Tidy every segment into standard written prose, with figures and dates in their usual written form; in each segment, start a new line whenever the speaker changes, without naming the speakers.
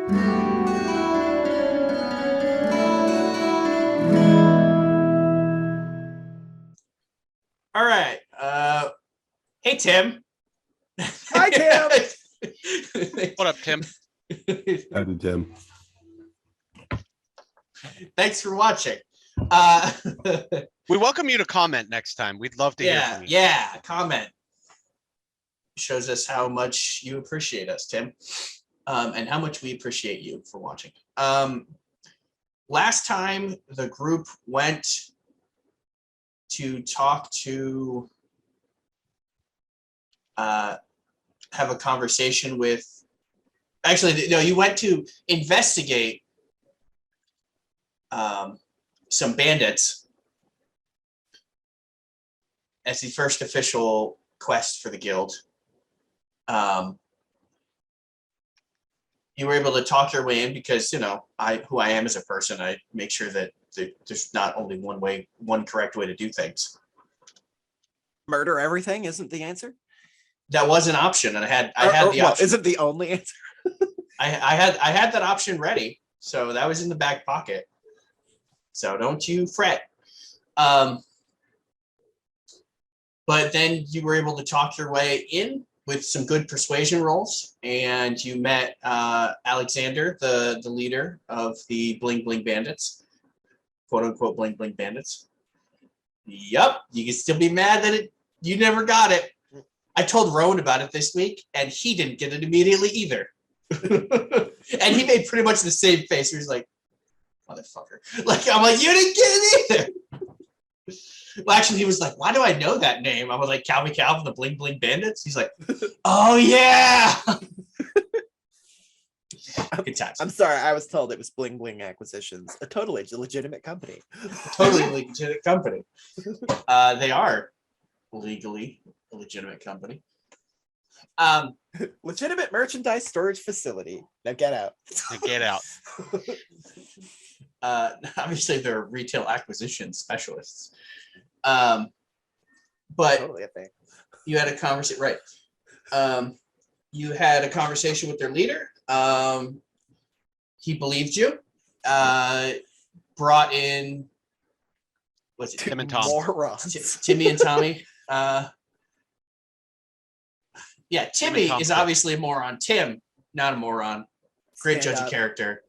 All right. Hey, Tim.
Hi, Tim.
What up, Tim?
Howdy, Tim.
Thanks for watching.
We welcome you to comment next time. We'd love to hear from you.
Yeah, comment. Shows us how much you appreciate us, Tim, and how much we appreciate you for watching. Last time the group went to talk to have a conversation with, actually, no, you went to investigate some bandits as the first official quest for the guild. You were able to talk your way in because, you know, who I am as a person, I make sure that there's not only one correct way to do things.
Murder everything isn't the answer.
That was an option, and I had the option.
Isn't the only answer.
I had that option ready, so that was in the back pocket. So don't you fret. But then you were able to talk your way in with some good persuasion rolls, and you met Alexander, the leader of the Bling Bling Bandits, quote unquote Bling Bling Bandits. Yup, you can still be mad that you never got it. I told Rowan about it this week, and he didn't get it immediately either. And he made pretty much the same face. He was like, motherfucker. Like, I'm like, you didn't get it either. Well, actually, he was like, why do I know that name? I was like, Calvin Calvin, the Bling Bling Bandits. He's like, oh, yeah. Good times.
I'm sorry, I was told it was Bling Bling Acquisitions, a totally legitimate company.
Totally legitimate company. They are legally a legitimate company.
Legitimate merchandise storage facility. Now get out.
Now get out.
Obviously, they're retail acquisition specialists. But
Totally a thing.
you had a conversation, right? You had a conversation with their leader. He believed you. Brought in, what's it?
Tim and Tom.
Morons.
Timmy and Tommy. Yeah, Timmy is obviously a moron. Tim, not a moron. Great judge of character.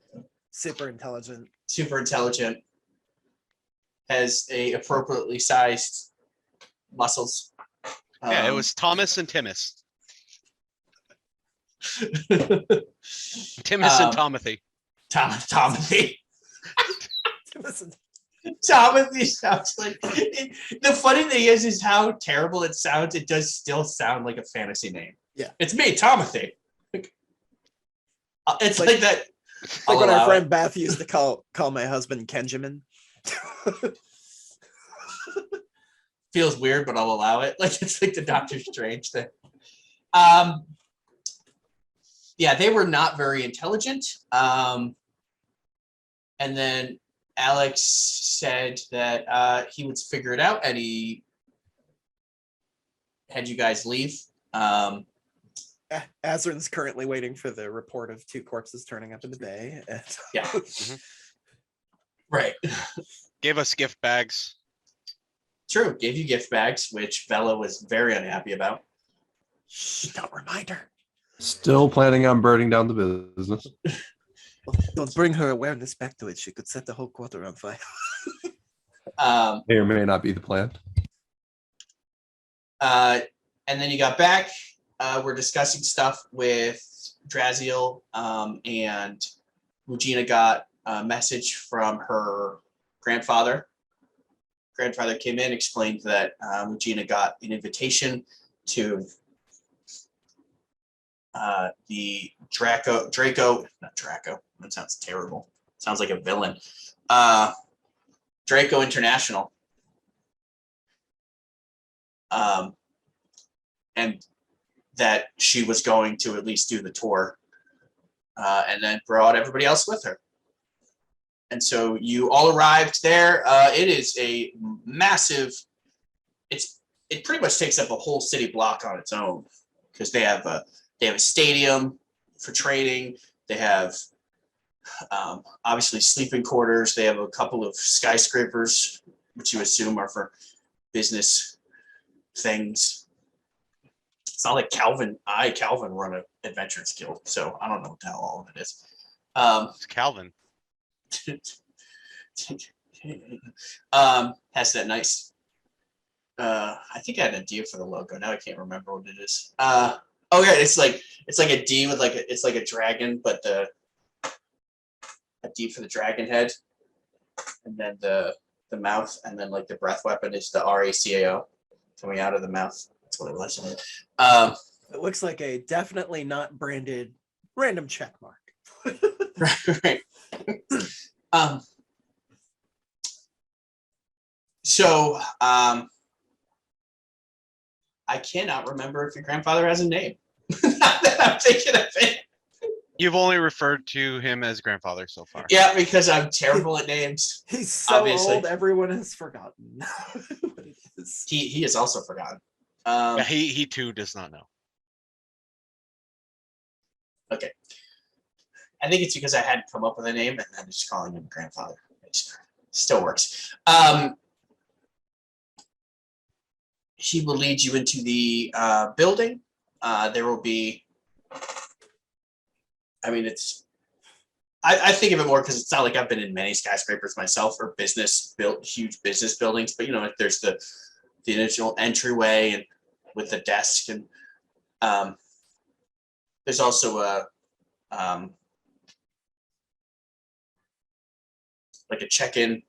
Super intelligent.
Super intelligent. Has a appropriately sized muscles.
Yeah, it was Thomas and Timus. Timus and Tomothy.
Tomothy. Tomothy sounds like the funny thing is how terrible it sounds. It does still sound like a fantasy name.
Yeah,
it's me, Tomothy. It's like that.
Like when our friend Beth used to call my husband Kenjamin.
Feels weird, but I'll allow it. Like it's like the Doctor Strange thing. Yeah, they were not very intelligent. And then Alex said that he would figure it out, and he had you guys leave.
Azrin's currently waiting for the report of 2 corpses turning up in the bay.
Yeah. Mm-hmm. Right.
Gave us gift bags.
True. Gave you gift bags, which Bella was very unhappy about.
Shh, don't remind her.
Still planning on burning down the business.
Don't bring her awareness back to it. She could set the whole quarter on fire.
May or may not be the plan.
And then you got back. We're discussing stuff with Draziel, and Regina got a message from her grandfather. Grandfather came in, explained that Regina got an invitation to the Draco, not Draco, that sounds terrible. Sounds like a villain. Draco International. And that she was going to at least do the tour, and then brought everybody else with her. And so you all arrived there. It is a massive, it pretty much takes up a whole city block on its own, because they have a stadium for training. They have Obviously, sleeping quarters. They have a couple of skyscrapers, which you assume are for business things. It's not like Calvin run an adventurers guild, so I don't know what the hell all of it is.
It's Calvin.
Has that nice. I think I had an idea for the logo. Now I can't remember what it is. Oh yeah, it's like a D with it's like a dragon, but a D for the dragon head, and then the mouth, and then like the breath weapon is the RACAO coming out of the mouth. That's what it was.
It looks like a definitely not branded random check mark.
Right. So I cannot remember if your grandfather has a name. Now that I'm thinking of it.
You've only referred to him as grandfather so far.
Yeah, because I'm terrible at names.
He's so
Obviously.
old, everyone has forgotten what it is.
He is also forgotten.
Yeah, he too does not know.
Okay. I think it's because I hadn't come up with a name and I'm just calling him grandfather. It still works. He will lead you into the building. There will be, I mean, I think of it more because it's not like I've been in many skyscrapers myself or huge business buildings, but there's the initial entryway and with the desk, and there's also a like a check-in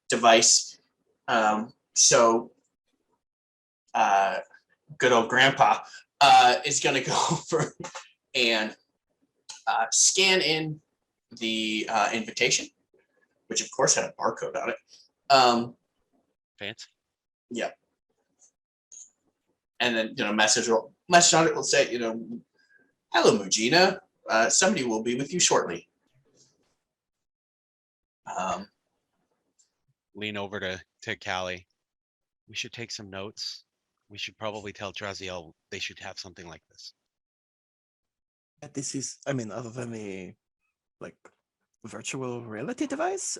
device. So good old grandpa is going to go over and scan in the invitation, which of course had a barcode on it.
Fancy.
Yeah. And then, message on it will say, hello, Mujina. Somebody will be with you shortly.
Lean over to Callie. We should take some notes. We should probably tell Draziel they should have something like this.
This is, I mean, other than the virtual reality device,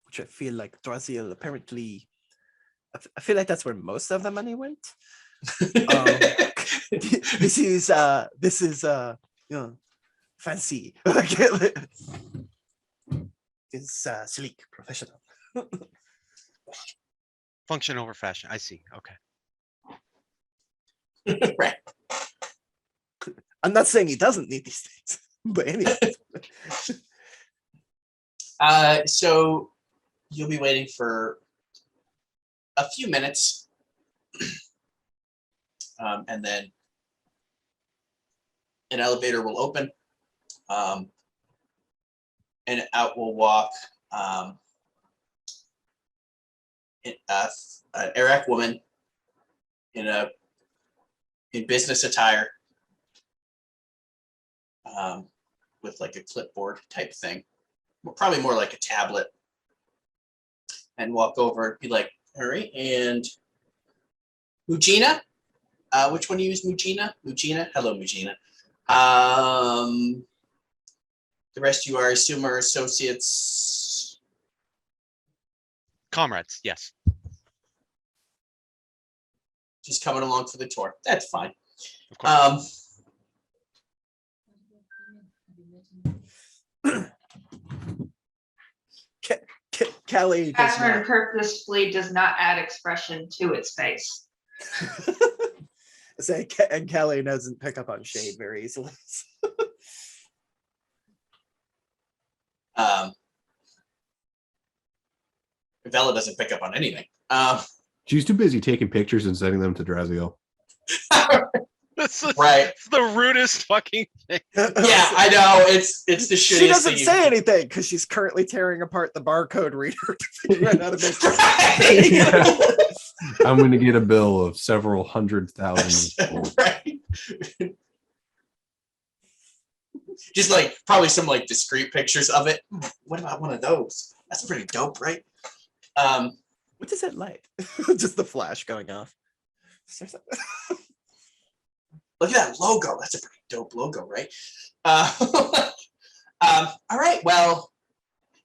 which I feel like Draziel apparently, I feel like that's where most of the money went. This is fancy. It's sleek, professional.
Function over fashion. I see. Okay.
Right.
I'm not saying he doesn't need these things, but anyway.
So you'll be waiting for a few minutes, and then an elevator will open, and out will walk an Iraq woman in business attire, with like a clipboard type thing, probably more like a tablet, and walk over and be like, all right, and Mujina, which one do you use? Mujina? Hello, Mujina. The rest of you, I assume, are associates.
Comrades, yes.
Just coming along for the tour. That's fine.
Of course.
Callie does
Catherine
not.
purposefully does not add expression to its face.
Say, and Callie doesn't pick up on shade very easily.
Vela doesn't pick up on anything.
She's too busy taking pictures and sending them to Draziel.
This is
Right.
the rudest fucking thing.
Yeah, I know. It's the shittiest
She doesn't
thing
say anything because she's currently tearing apart the barcode reader to figure out how to make
Right.
I'm going to get a bill of several $100,000.
Right. Just like probably some like discrete pictures of it. What about one of those? That's pretty dope, right?
What is it like? Just the flash going off.
Look at that logo. That's a pretty dope logo, right? All right. Well,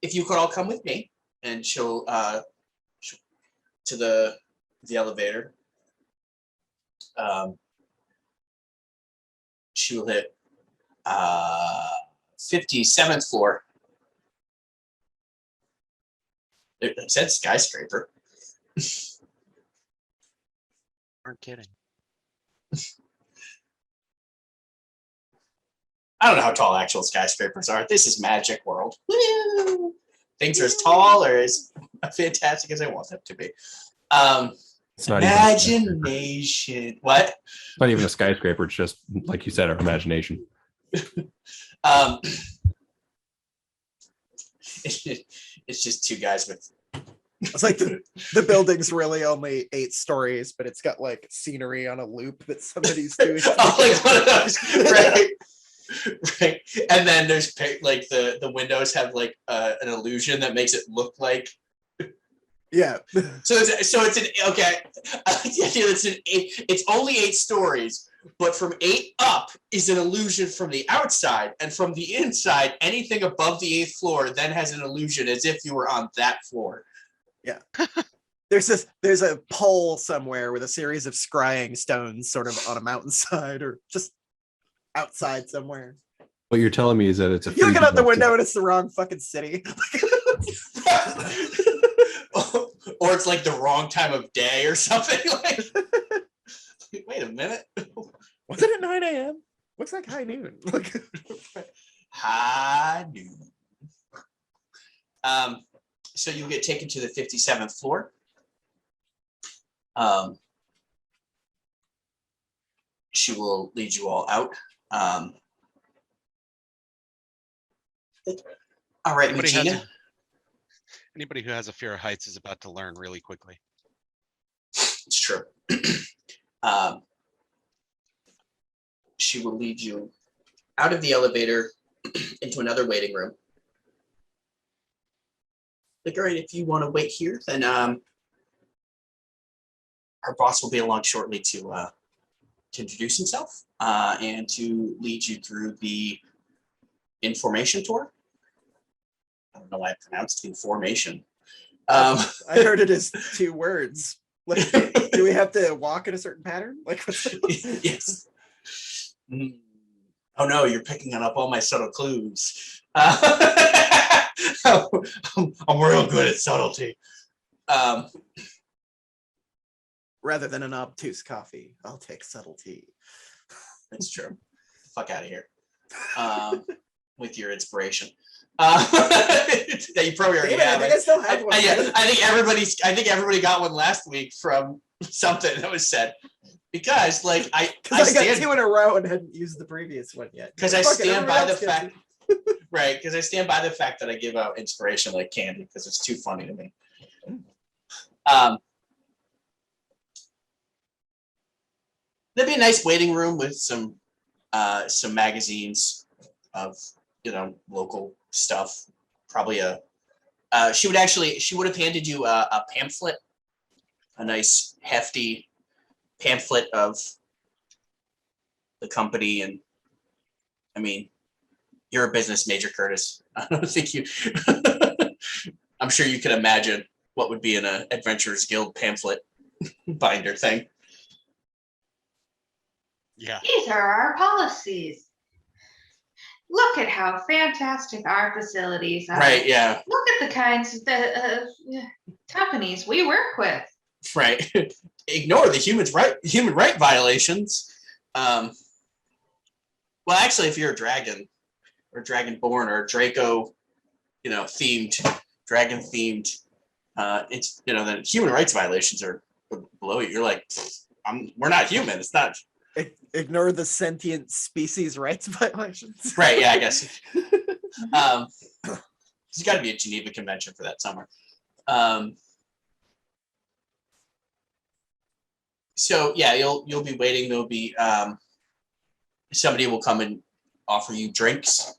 if you could all come with me, and she'll to the elevator. She will hit 57th floor. It said skyscraper.
Aren't kidding.
I don't know how tall actual skyscrapers are. This is Magic World. Woo! Things are as tall or as fantastic as I want them to be.
It's not even a skyscraper.
Imagination. What?
It's not even a skyscraper. It's just, like you said, our imagination.
It's just two guys with.
It's like the building's really only 8 stories, but it's got like scenery on a loop that somebody's doing.
Oh, like one of those, right? Right. And then there's like the windows have like an illusion that makes it look like.
Yeah.
So it's an okay. I like the idea that it's only 8 stories, but from 8 up is an illusion from the outside, and from the inside, anything above the 8th floor then has an illusion as if you were on that floor.
Yeah. There's a pole somewhere with a series of scrying stones sort of on a mountainside or just outside somewhere.
What you're telling me is that it's a.
You look out the
3D
window and it's the wrong fucking city.
Or it's like the wrong time of day or something. Like, wait a minute.
Was it at 9 a.m.? Looks like high noon.
High noon. So you'll get taken to the 57th floor. She will lead you all out. All right, Regina.
Anybody who has a fear of heights is about to learn really quickly.
It's true. She will lead you out of the elevator into another waiting room. Like, all right, if you want to wait here, then our boss will be along shortly to introduce himself and to lead you through the information tour. I don't know why I pronounced information.
I heard it as 2 words. Like, do we have to walk in a certain pattern? Like,
yes. Oh no, you're picking up all my subtle clues. I'm real good at subtlety.
Rather than an obtuse coffee, I'll take subtlety.
That's true. Fuck out of here. With your inspiration. You probably already have
I think I still have one.
I think everybody got one last week from something that was said. Because like I
got 2 in a row and hadn't used the previous one yet.
Because I stand by the fact, right? Because I stand by the fact that I give out inspiration like candy because it's too funny to me. There'd be a nice waiting room with some magazines of local stuff. Probably she would have handed you a pamphlet, a nice hefty pamphlet of the company. And I mean, you're a business major, Curtis. I don't think you I'm sure you can imagine what would be in an Adventurers Guild pamphlet binder thing.
Yeah.
These are our policies. Look at how fantastic our facilities are.
Right, yeah.
Look at the kinds of companies we work with.
Right. Ignore the human right violations. Well, actually, if you're a dragon or dragonborn or Draco, dragon themed, it's then human rights violations are below you. You're like, we're not human. It's not.
Ignore the sentient species rights violations.
Right. Yeah, I guess. There's got to be a Geneva Convention for that somewhere. So yeah, you'll be waiting. There'll be somebody will come and offer you drinks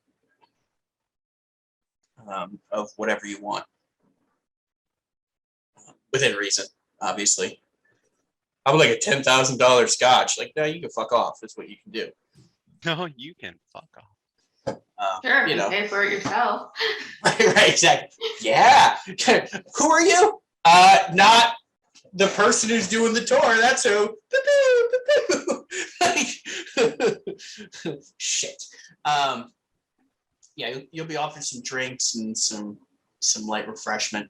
of whatever you want, within reason, obviously. I'm like a $10,000 scotch. Like, no, you can fuck off. That's what you can do.
No, you can fuck off.
Sure,
You
you
know.
pay for it yourself.
Right, exactly. Yeah. Who are you? Not the person who's doing the tour. That's who. Like, shit. Yeah, you'll be offered some drinks and some light refreshment.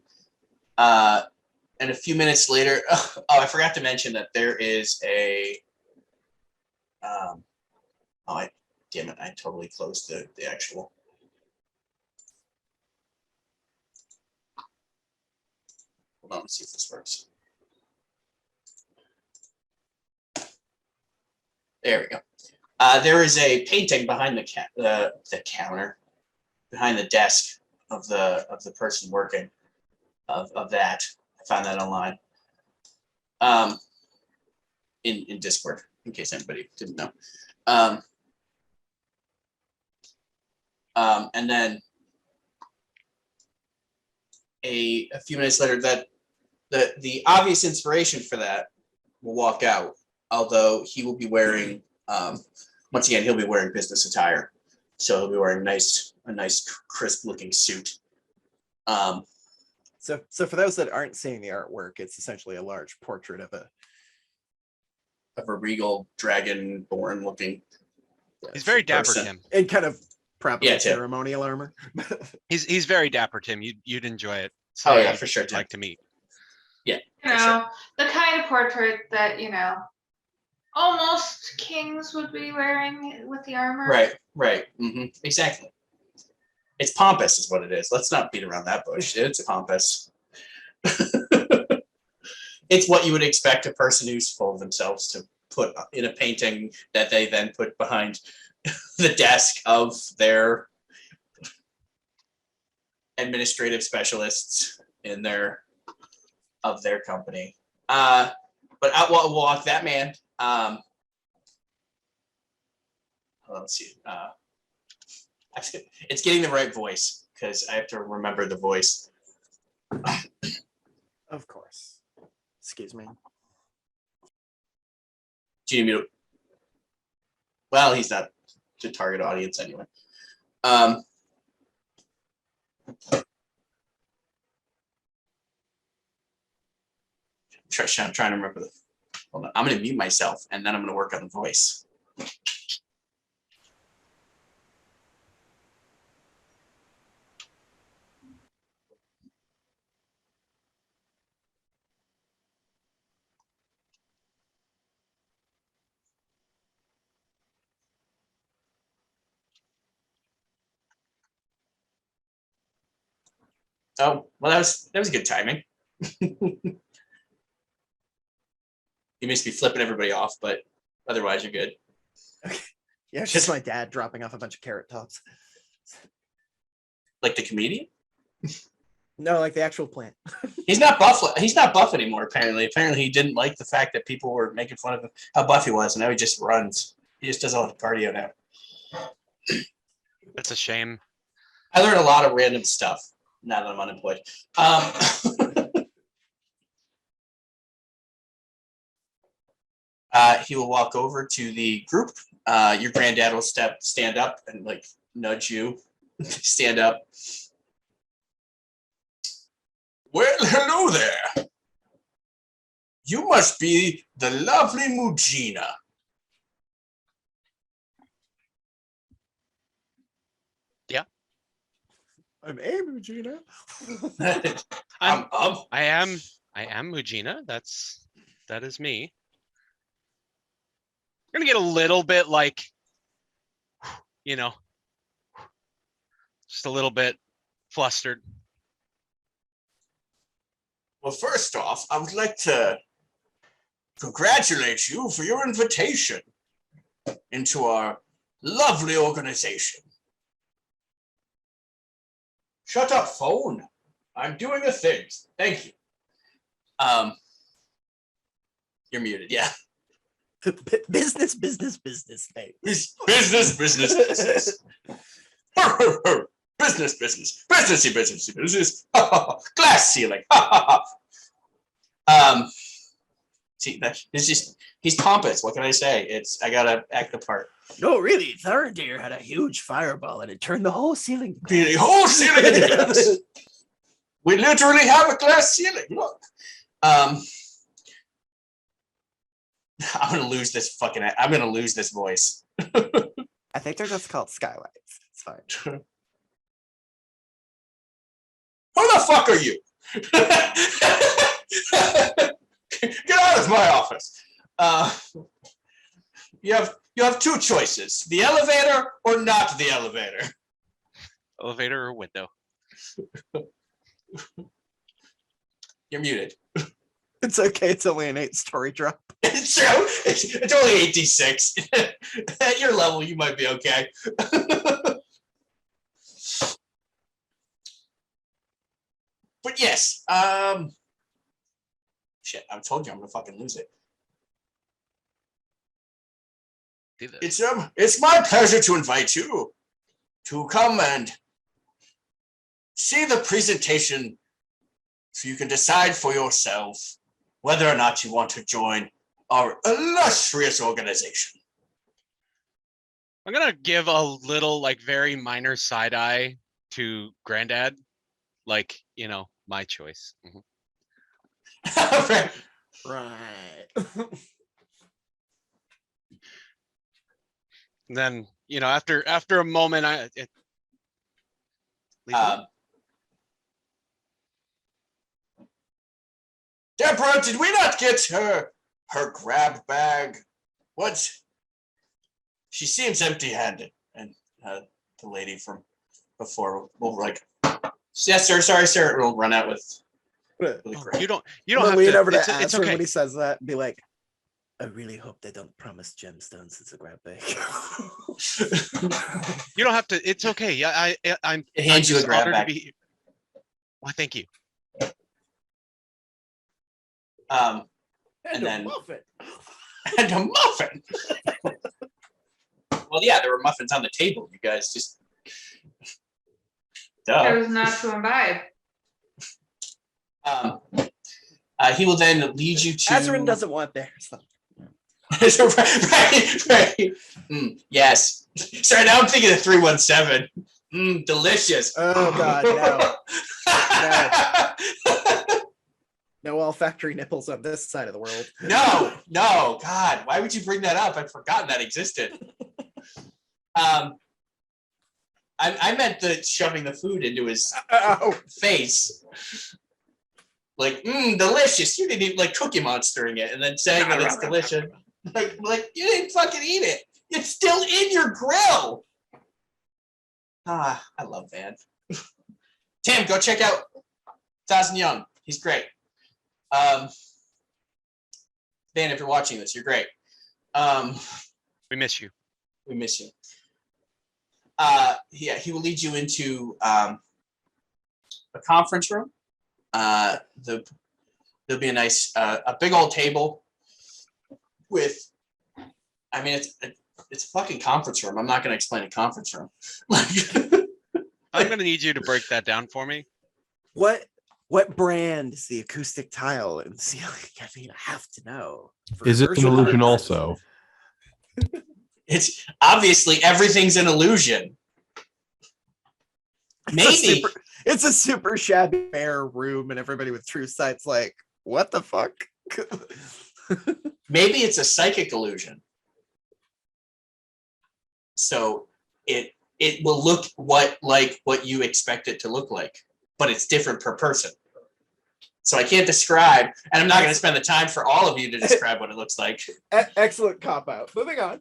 And a few minutes later, oh, I forgot to mention that there is a. Damn it! I totally closed the actual. Hold on, let's see if this works. There we go. There is a painting behind the counter, behind the desk of the person working of that. I found that online. In Discord, in case anybody didn't know. And then a few minutes later, that the obvious inspiration for that will walk out, although he will be wearing once again he'll be wearing business attire, so he'll be wearing a nice crisp looking suit.
So for those that aren't seeing the artwork, it's essentially a large portrait of a
regal dragon-born looking.
He's very dapper,
person.
Tim.
in kind of probably
Yeah, Tim.
ceremonial armor.
He's very dapper, Tim. You'd enjoy it.
Oh yeah, for sure.
I'd like to meet.
Yeah,
You know, the kind of portrait that, almost kings would be wearing with the armor.
Right. Exactly. It's pompous, is what it is. Let's not beat around that bush. It's pompous. It's what you would expect a person who's full of themselves to put in a painting that they then put behind the desk of their administrative specialists in their company. But out walk that man. Let's see. It's getting the right voice because I have to remember the voice.
Of course. Excuse me.
Do you need me to? Well, he's not the target audience anyway. I'm trying to remember hold on. I'm going to mute myself and then I'm going to work on the voice. Oh, well, that was good timing. You must be flipping everybody off, but otherwise you're good.
Okay. Yeah, it's just my dad dropping off a bunch of carrot tops.
Like the comedian?
No, like the actual plant.
He's not buff. He's not buff anymore. Apparently he didn't like the fact that people were making fun of him, how buff he was, and now he just runs. He just does all the cardio now.
That's a shame.
I learned a lot of random stuff now that I'm unemployed. He will walk over to the group. Your granddad will stand up and like nudge you. Stand up. Well, hello there. You must be the lovely Mujina.
I'm Amy, Gina.
I am Mujina. That is me. I'm gonna get a little bit like, just a little bit flustered.
Well, first off, I would like to congratulate you for your invitation into our lovely organization. Shut up, phone. I'm doing a thing. Thank you. You're muted, yeah.
Business, mate.
Business. Business. Glass ceiling. See, it's just he's pompous. What can I say? I gotta act the part.
No, really, Tharadir had a huge fireball and it turned the whole ceiling. to
The
glass.
whole ceiling is glass. We literally have a glass ceiling. Look. I'm gonna lose this I'm gonna lose this voice.
I think they're just called skylights. It's fine.
Who the fuck are you? Get out of my office. You have two choices: the elevator or not the elevator.
Elevator or window?
You're muted.
It's okay. It's only an 8-story drop.
It's true. It's only 86. At your level, you might be okay. But yes, shit, I told you I'm gonna fucking lose it.
Do this.
It's my pleasure to invite you to come and see the presentation so you can decide for yourself whether or not you want to join our illustrious organization.
I'm gonna give a little, like, very minor side eye to Granddad, like, my choice.
Right.
Right.
And then, after a moment,
Deborah, did we not get her grab bag? What? She seems empty-handed. And the lady from before will yes, sir. Sorry, sir. We'll run out with.
you don't
I'm
have
lean
to.
over to
It's
Azrin
okay.
when he says that and be like, I really hope they don't promise gemstones as a grab bag.
You don't have to. It's okay. Yeah, I'm.
It hands you a
just
grab
honored
bag.
to be. Well, thank you.
And
a
then
muffin.
and a muffin. Well, yeah, there were muffins on the table. You guys just. Duh.
Chose not to imbibe.
He will then lead you to.
Azrin doesn't want theirs.
right. Yes. Sorry, now I'm thinking of 317. Delicious.
Oh God, no. No olfactory nipples on this side of the world.
No, God, why would you bring that up? I'd forgotten that existed. I meant the shoving the food into his face. Like, delicious. You didn't even like Cookie Monstering it and then saying that it's delicious. Like you didn't fucking eat it. It's still in your grill. I love Van. Tim, go check out 1000 Young. He's great. Van, if you're watching this, you're great.
We miss you.
We miss you. Yeah, he will lead you into a conference room. There'll be a nice, a big old table with. I mean, it's a fucking conference room. I'm not going to explain a conference room.
I'm gonna need you to break that down for me.
What brand is the acoustic tile in the ceiling? I mean, I have to know.
Is it an illusion also?
It's obviously everything's an illusion. Maybe
It's a super shabby bare room, and everybody with true sight's like, what the fuck?
maybe it's a psychic illusion. So it will look what you expect it to look like, but it's different per person. So I can't describe, and I'm not going to spend the time for all of you to describe what it looks like.
Excellent cop out. Moving on.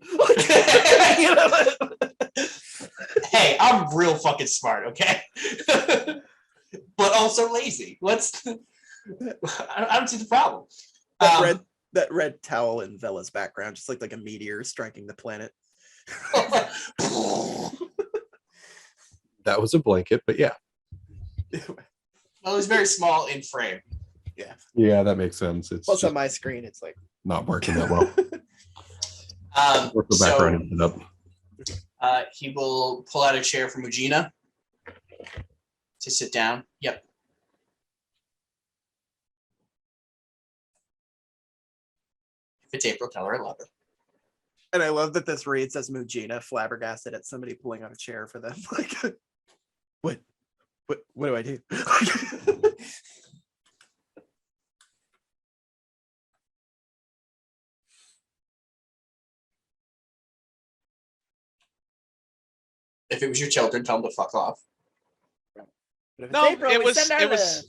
Hey, I'm real fucking smart, okay? But also lazy. I don't see the problem.
That red towel in Vella's background just looked like a meteor striking the planet.
That was a blanket, but yeah.
Well, it was very small in frame.
Yeah, that makes sense. It's
Plus
just
on my screen, it's like
not working that well. Work the background up.
He will pull out a chair for Mujina to sit down. Yep. it's April, tell her I love her.
And I love that this reads as Mugina flabbergasted at somebody pulling out a chair for them. Like, what do I do?
If it was your children, tell them to fuck off.
But if it's
No,
April,
it
we
was.
send our
It was.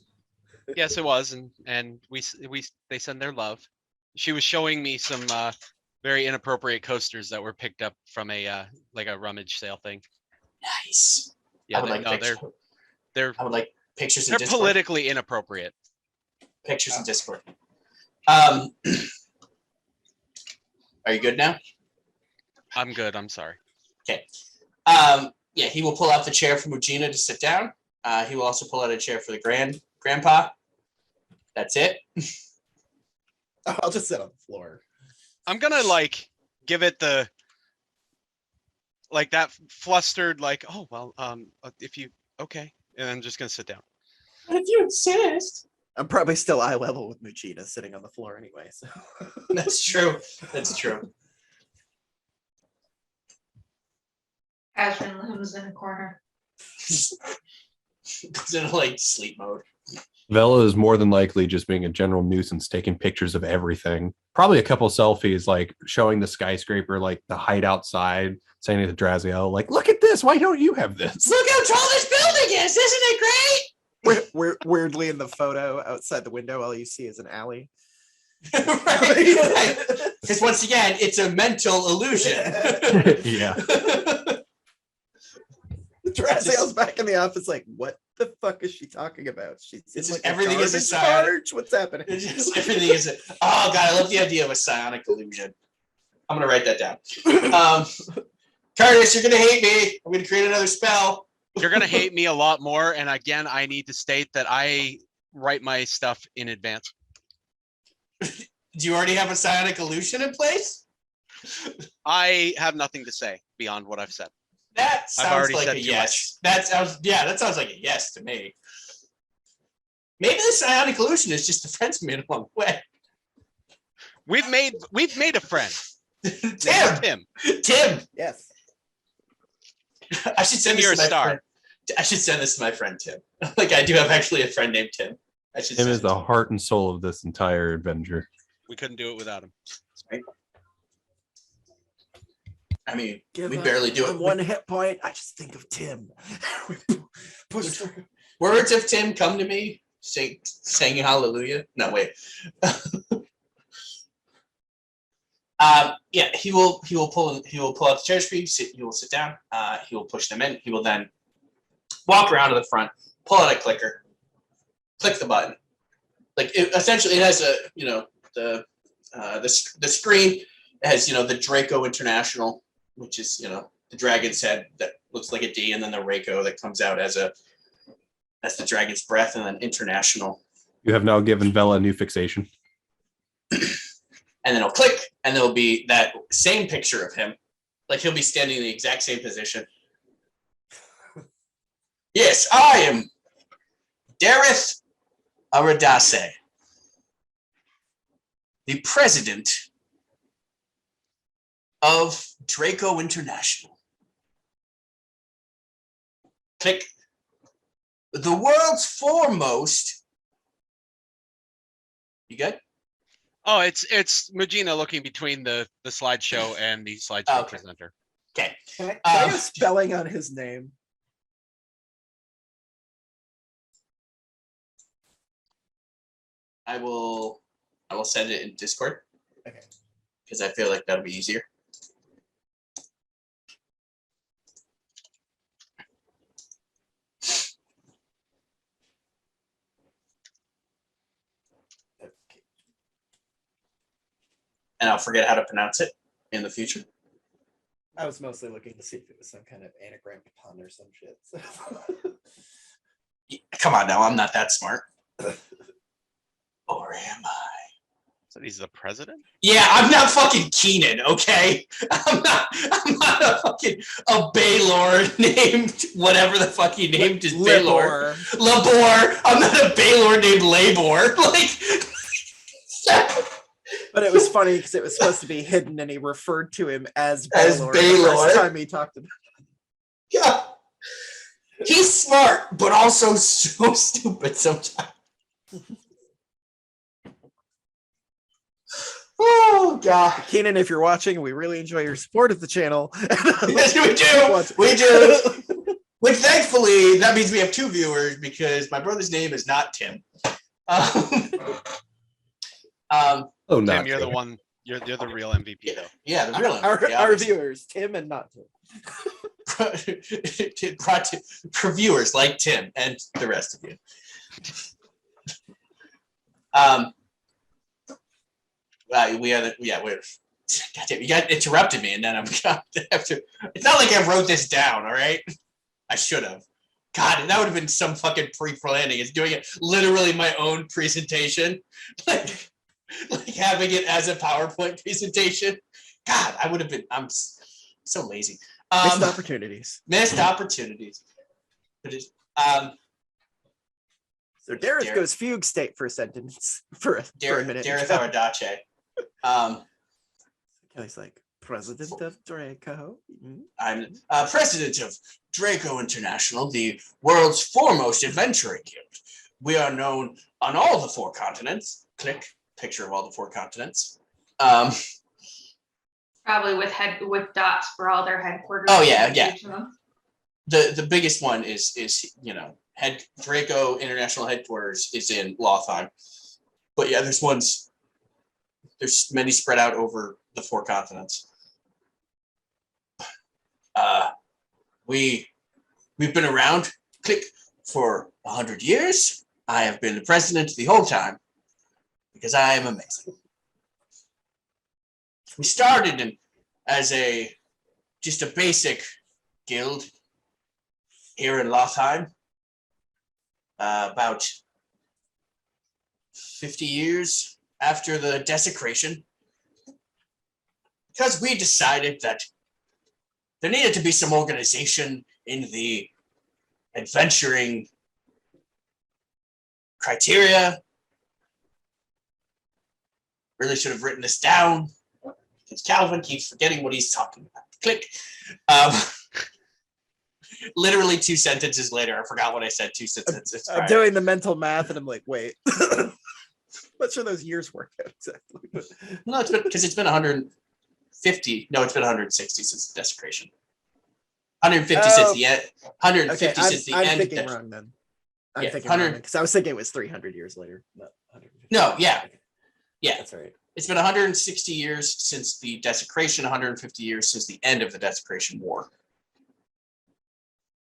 love.
Yes, it was, and they send their love. She was showing me some very inappropriate coasters that were picked up from a like a rummage sale thing.
Nice.
Yeah,
I would like
no,
pictures.
they're
I would like pictures in
they're
Discord.
politically inappropriate.
Pictures in Discord. Are you good now?
I'm good. I'm sorry.
Okay. Yeah, he will pull out the chair for Mugina to sit down. He will also pull out a chair for the grandpa. That's it.
I'll just sit on the floor.
I'm gonna like give it the like that flustered like, oh well, if you okay, and I'm just gonna sit down.
But if you insist.
I'm probably still eye level with Mugina sitting on the floor anyway. So
That's true. That's true.
Ashwin limbs in a corner.
It's in like sleep mode.
Vela is more than likely just being a general nuisance, taking pictures of everything. Probably a couple selfies, like showing the skyscraper, like the height outside, saying to Draziel, like, look at this. Why don't you have this?
Look how tall this building is. Isn't it great?
weirdly in the photo outside the window, all you see is an alley.
Right. Because once again, it's a mental illusion.
Yeah.
Draziel's back in the office, like, what the fuck is she talking about? She's
It's
in,
just
like,
everything is a
garbage
sign.
barge? What's happening?
It's just, everything is oh god, I love the idea of a psionic illusion. I'm gonna write that down. Curtis, you're gonna hate me. I'm gonna create another spell.
You're gonna hate me a lot more, and again, I need to state that I write my stuff in advance.
Do you already have a psionic illusion in place?
I have nothing to say beyond what I've said.
That sounds
already
like
said
a
too
yes. That sounds like a yes to me. Maybe the psionic illusion is just the friends made along the way.
We've made a friend.
Tim.
Yes.
I should send
Give me
this to
your
my
star.
friend. I should send this to my friend Tim. Like I do have actually a friend named Tim. I should.
Tim
send
is
it
the
to him.
heart and soul of this entire adventure.
We couldn't do it without him.
I mean,
Give
we
up
barely do
on
it.
one hit point. I just think of Tim. Push through.
Words of Tim come to me, saying hallelujah. No, wait. Yeah, he will pull out the chairs for you. He will sit down. He will push them in. He will then walk around to the front, pull out a clicker, click the button. Like essentially, it has the screen has the Draco International, which is the dragon's head that looks like a D, and then the Draco that comes out as the dragon's breath, and then International.
You have now given Vela a new fixation.
And then it'll click, and there'll be that same picture of him. Like he'll be standing in the exact same position. Yes, I am Dareth Aradase, the president of Draco International. Click. The world's foremost. You good?
Oh, it's Mugina looking between the slideshow and the slideshow
Okay.
presenter.
Okay.
Can I get a spelling on his name?
I will send it in Discord.
Okay.
Because I feel like that'll be easier. And I'll forget how to pronounce it in the future.
I was mostly looking to see if it was some kind of anagram to pun or some shit. So.
Come on now, I'm not that smart. Or am I?
So he's the president?
Yeah, I'm not fucking Keenan, okay? I'm not a fucking Baylor named whatever the fuck he named is Baylor. Labor. I'm not a Baylor named Labor. Like
But it was funny because it was supposed to be hidden, and he referred to him as
As
Baylor, the
Baylor.
first time he talked about.
Yeah. He's smart, but also so stupid sometimes. Oh God.
Keenan, if you're watching, we really enjoy your support of the channel.
Yes, we do. We do. Which thankfully that means we have 2 viewers because my brother's name is not Tim.
Oh, not
Tim, you're the one. You're the real MVP though.
Yeah, the real
Our viewers, Tim and not Tim.
for viewers like Tim and the rest of you. We are the, yeah. We're. Goddamn, you got interrupted me, and then I'm gonna have to. It's not like I wrote this down. All right, I should have. God, that would have been some fucking pre-planning. It's doing it literally my own presentation, like having it as a PowerPoint presentation. God, I would have been. I'm so lazy.
Missed opportunities.
Missed opportunities. But it's,
So Dareth
Dareth.
goes fugue state for a sentence for a minute.
Dareth Aradache.
Kelly's like, President of Draco. Mhm.
I'm president of Draco International, the world's foremost adventuring guild. We are known on all the 4 continents. Click picture of all the 4 continents.
Probably with dots for all their headquarters.
Oh, yeah, yeah.
Each of them.
The biggest one is Draco International headquarters is in Lothheim. But yeah, there's many spread out over the 4 continents. We've been around, click, for 100 years. I have been the president the whole time because I am amazing. We started as just a basic guild here in Lothheim about 50 years after the desecration, because we decided that there needed to be some organization in the adventuring criteria. Really should have written this down because Calvin keeps forgetting what he's talking about. Click. Literally 2 sentences later, I forgot what I said 2 sentences prior.
I'm doing the mental math, and I'm like, wait. Not sure those years work out exactly. But
No, it's been because it's been 150. No, it's been 160 since the desecration. 150 since the end. 150
okay,
since the
I'm
end.
thinking wrong then. I'm
Yeah,
thinking
100
wrong because I was thinking it was 300 years later. Not 150.
No, yeah.
Okay,
Yeah,
that's all right.
it's been 160 years since the desecration. 150 years since the end of the desecration war.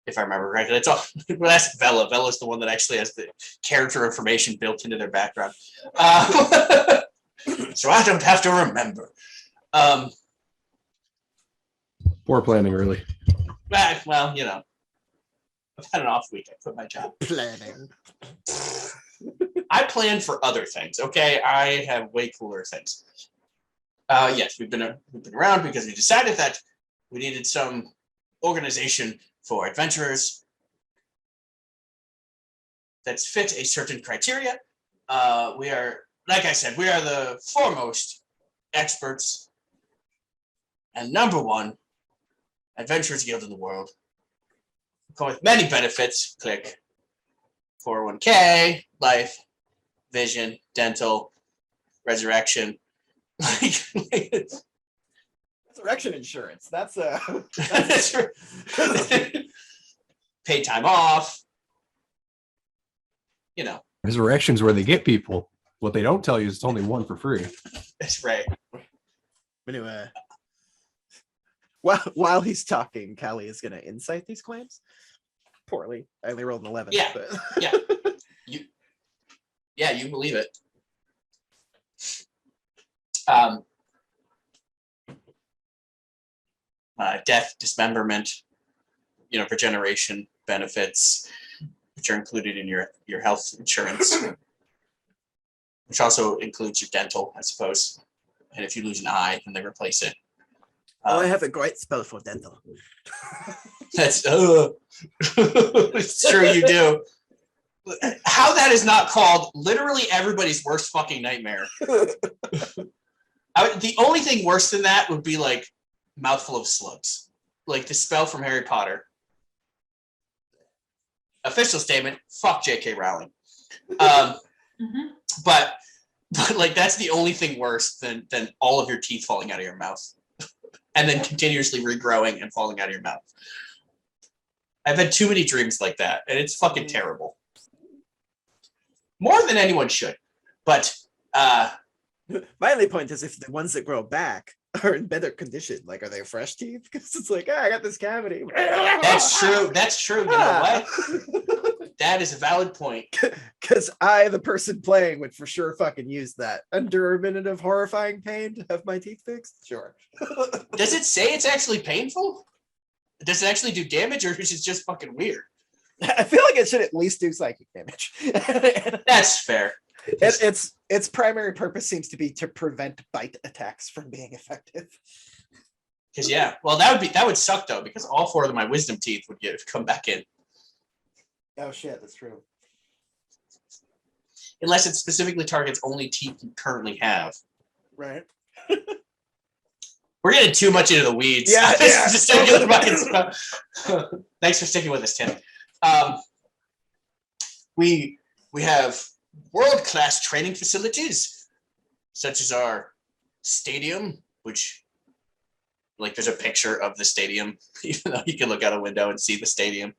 If I remember right, that's all. Well, that's Vela. Vela's the one that actually has the character information built into their background, so I don't have to remember.
Poor planning, really.
Well, you know, I've had an off week. I quit my job.
Planning.
I plan for other things. Okay, I have way cooler things. Yes, we've been around because we decided that we needed some organization for adventurers that's fit a certain criteria. We are, like I said, we are the foremost experts and #1 adventurers guild in the world. Come with many benefits. Click 401k, life, vision, dental, resurrection.
Resurrection insurance. That's
paid time off. You know,
Resurrection's where they get people. What they don't tell you is it's only 1 for free.
that's right.
Anyway, while he's talking, Callie is going to incite these claims. Poorly. I only rolled an 11.
Yeah.
But
Yeah, you believe it. Death, dismemberment, regeneration benefits, which are included in your health insurance, which also includes your dental, I suppose. And if you lose an eye, then they replace it.
I have a great spell for dental.
That's it's true you do. How that is not called literally everybody's worst fucking nightmare. The only thing worse than that would be like mouthful of slugs, like the spell from Harry Potter. Official statement: fuck J.K. Rowling. But like that's the only thing worse than all of your teeth falling out of your mouth, and then continuously regrowing and falling out of your mouth. I've had too many dreams like that, and it's fucking terrible. More than anyone should, but
my only point is if the ones that grow back are in better condition, like are they fresh teeth? Because it's like, I got this cavity.
that's true. That's true. You know what? That is a valid point.
Because I, the person playing, would for sure fucking use that under a minute of horrifying pain to have my teeth fixed. Sure.
Does it say it's actually painful? Does it actually do damage, or is it just fucking weird?
I feel like it should at least do psychic damage.
That's fair.
Its primary purpose seems to be to prevent bite attacks from being effective.
Because yeah, well, that would suck though, because all 4 of my wisdom teeth would come back in.
Oh shit, that's true.
Unless it specifically targets only teeth you currently have.
Right.
We're getting too much into the weeds.
Yeah.
Thanks for sticking with us, Tim. We have world-class training facilities, such as our stadium, which, like, there's a picture of the stadium, even though you can look out a window and see the stadium,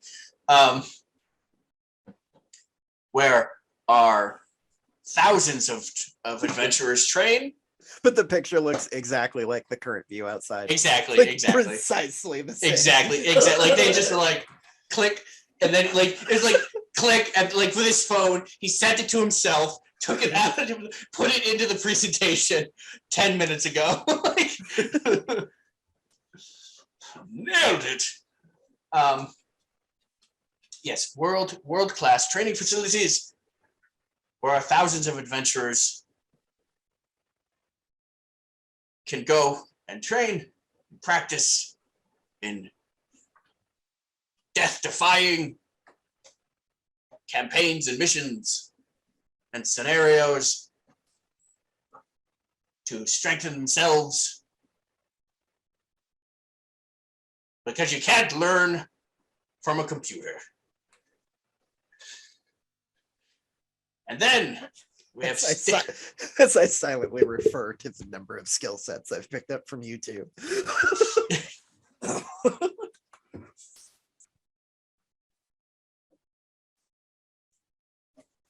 where our thousands of adventurers train.
But the picture looks exactly like the current view outside.
Exactly,
Like,
exactly.
Precisely the same.
Exactly. Like they just were like, click, and then like it's like click, and like with his phone, he sent it to himself, took it out, put it into the presentation 10 minutes ago. Like, nailed it. Yes, world-class training facilities where thousands of adventurers can go and train and practice in death-defying campaigns and missions and scenarios to strengthen themselves. Because you can't learn from a computer. And then we have
as I silently refer to the number of skill sets I've picked up from YouTube.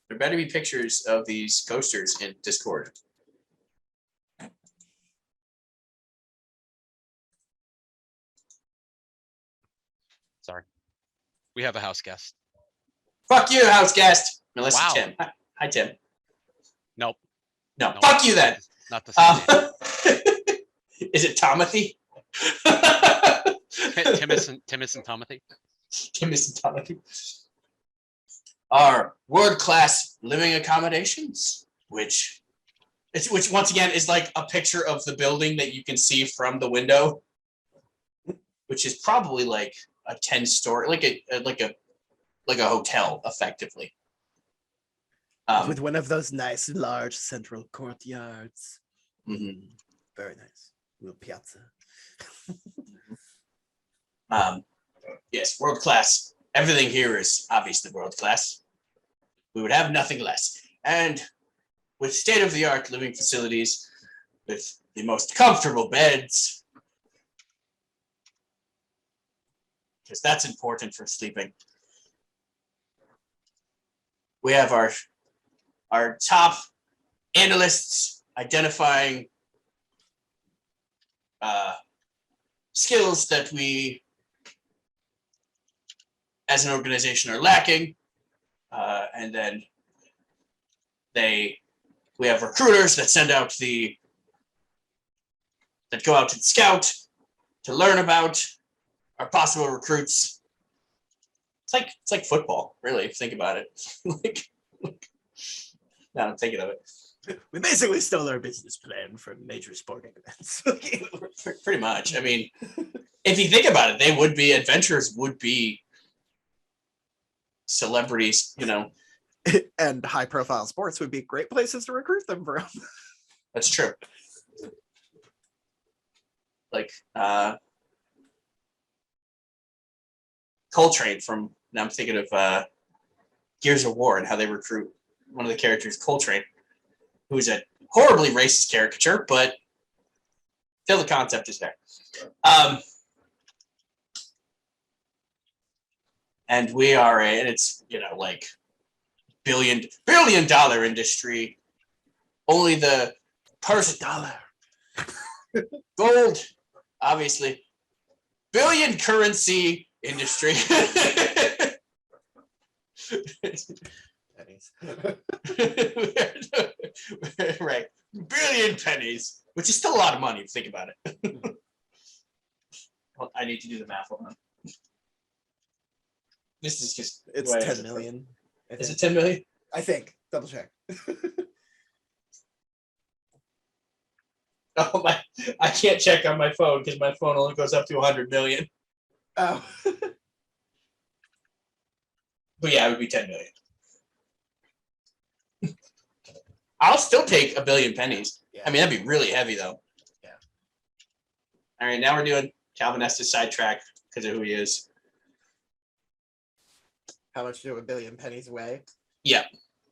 There better be pictures of these coasters in Discord.
Sorry. We have a house guest.
Fuck you, house guest. Unless
Wow.
Tim. Hi, Tim.
Nope.
No,
Nope.
fuck you then.
Not the same name.
Is it Tomothy?
Timus and Tomothy.
Timus and Tomothy. Our world-class living accommodations, which once again is like a picture of the building that you can see from the window, which is probably like a 10-story, like a hotel, effectively.
With one of those nice large central courtyards.
Mhm.
Very nice. Little piazza.
Yes, world class. Everything here is obviously world class. We would have nothing less. And with state-of-the-art living facilities, with the most comfortable beds, because that's important for sleeping. We have our top analysts identifying skills that we as an organization are lacking, and then we have recruiters that go out to scout to learn about our possible recruits. It's like football, really, if you think about it. Now I'm thinking of it.
We basically stole our business plan from major sporting events.
Pretty much. I mean, if you think about it, adventurers would be celebrities,
And high profile sports would be great places to recruit them from.
That's true. like Coltrane from. Now I'm thinking of Gears of War and how they recruit one of the characters, Coltrane, who's a horribly racist caricature, but still the concept is there. And we are and it's like billion dollar industry. Only the person
dollar.
gold, obviously, billion currency industry.
Pennies.
Right, billion pennies, which is still a lot of money if you think about it. Well, I need to do the math on that. This is just
It's
the way
10 million. I
Is
think.
it 10 million?
I think. Double check.
Oh my! I can't check on my phone because my phone only goes up to 100 million.
Oh.
But yeah, it would be 10 million. I'll still take a billion pennies.
Yeah.
I mean, that'd be really heavy though.
Yeah.
All right, now we're doing Calvin Estes sidetrack because of who he is.
How much do a billion pennies weigh?
Yeah.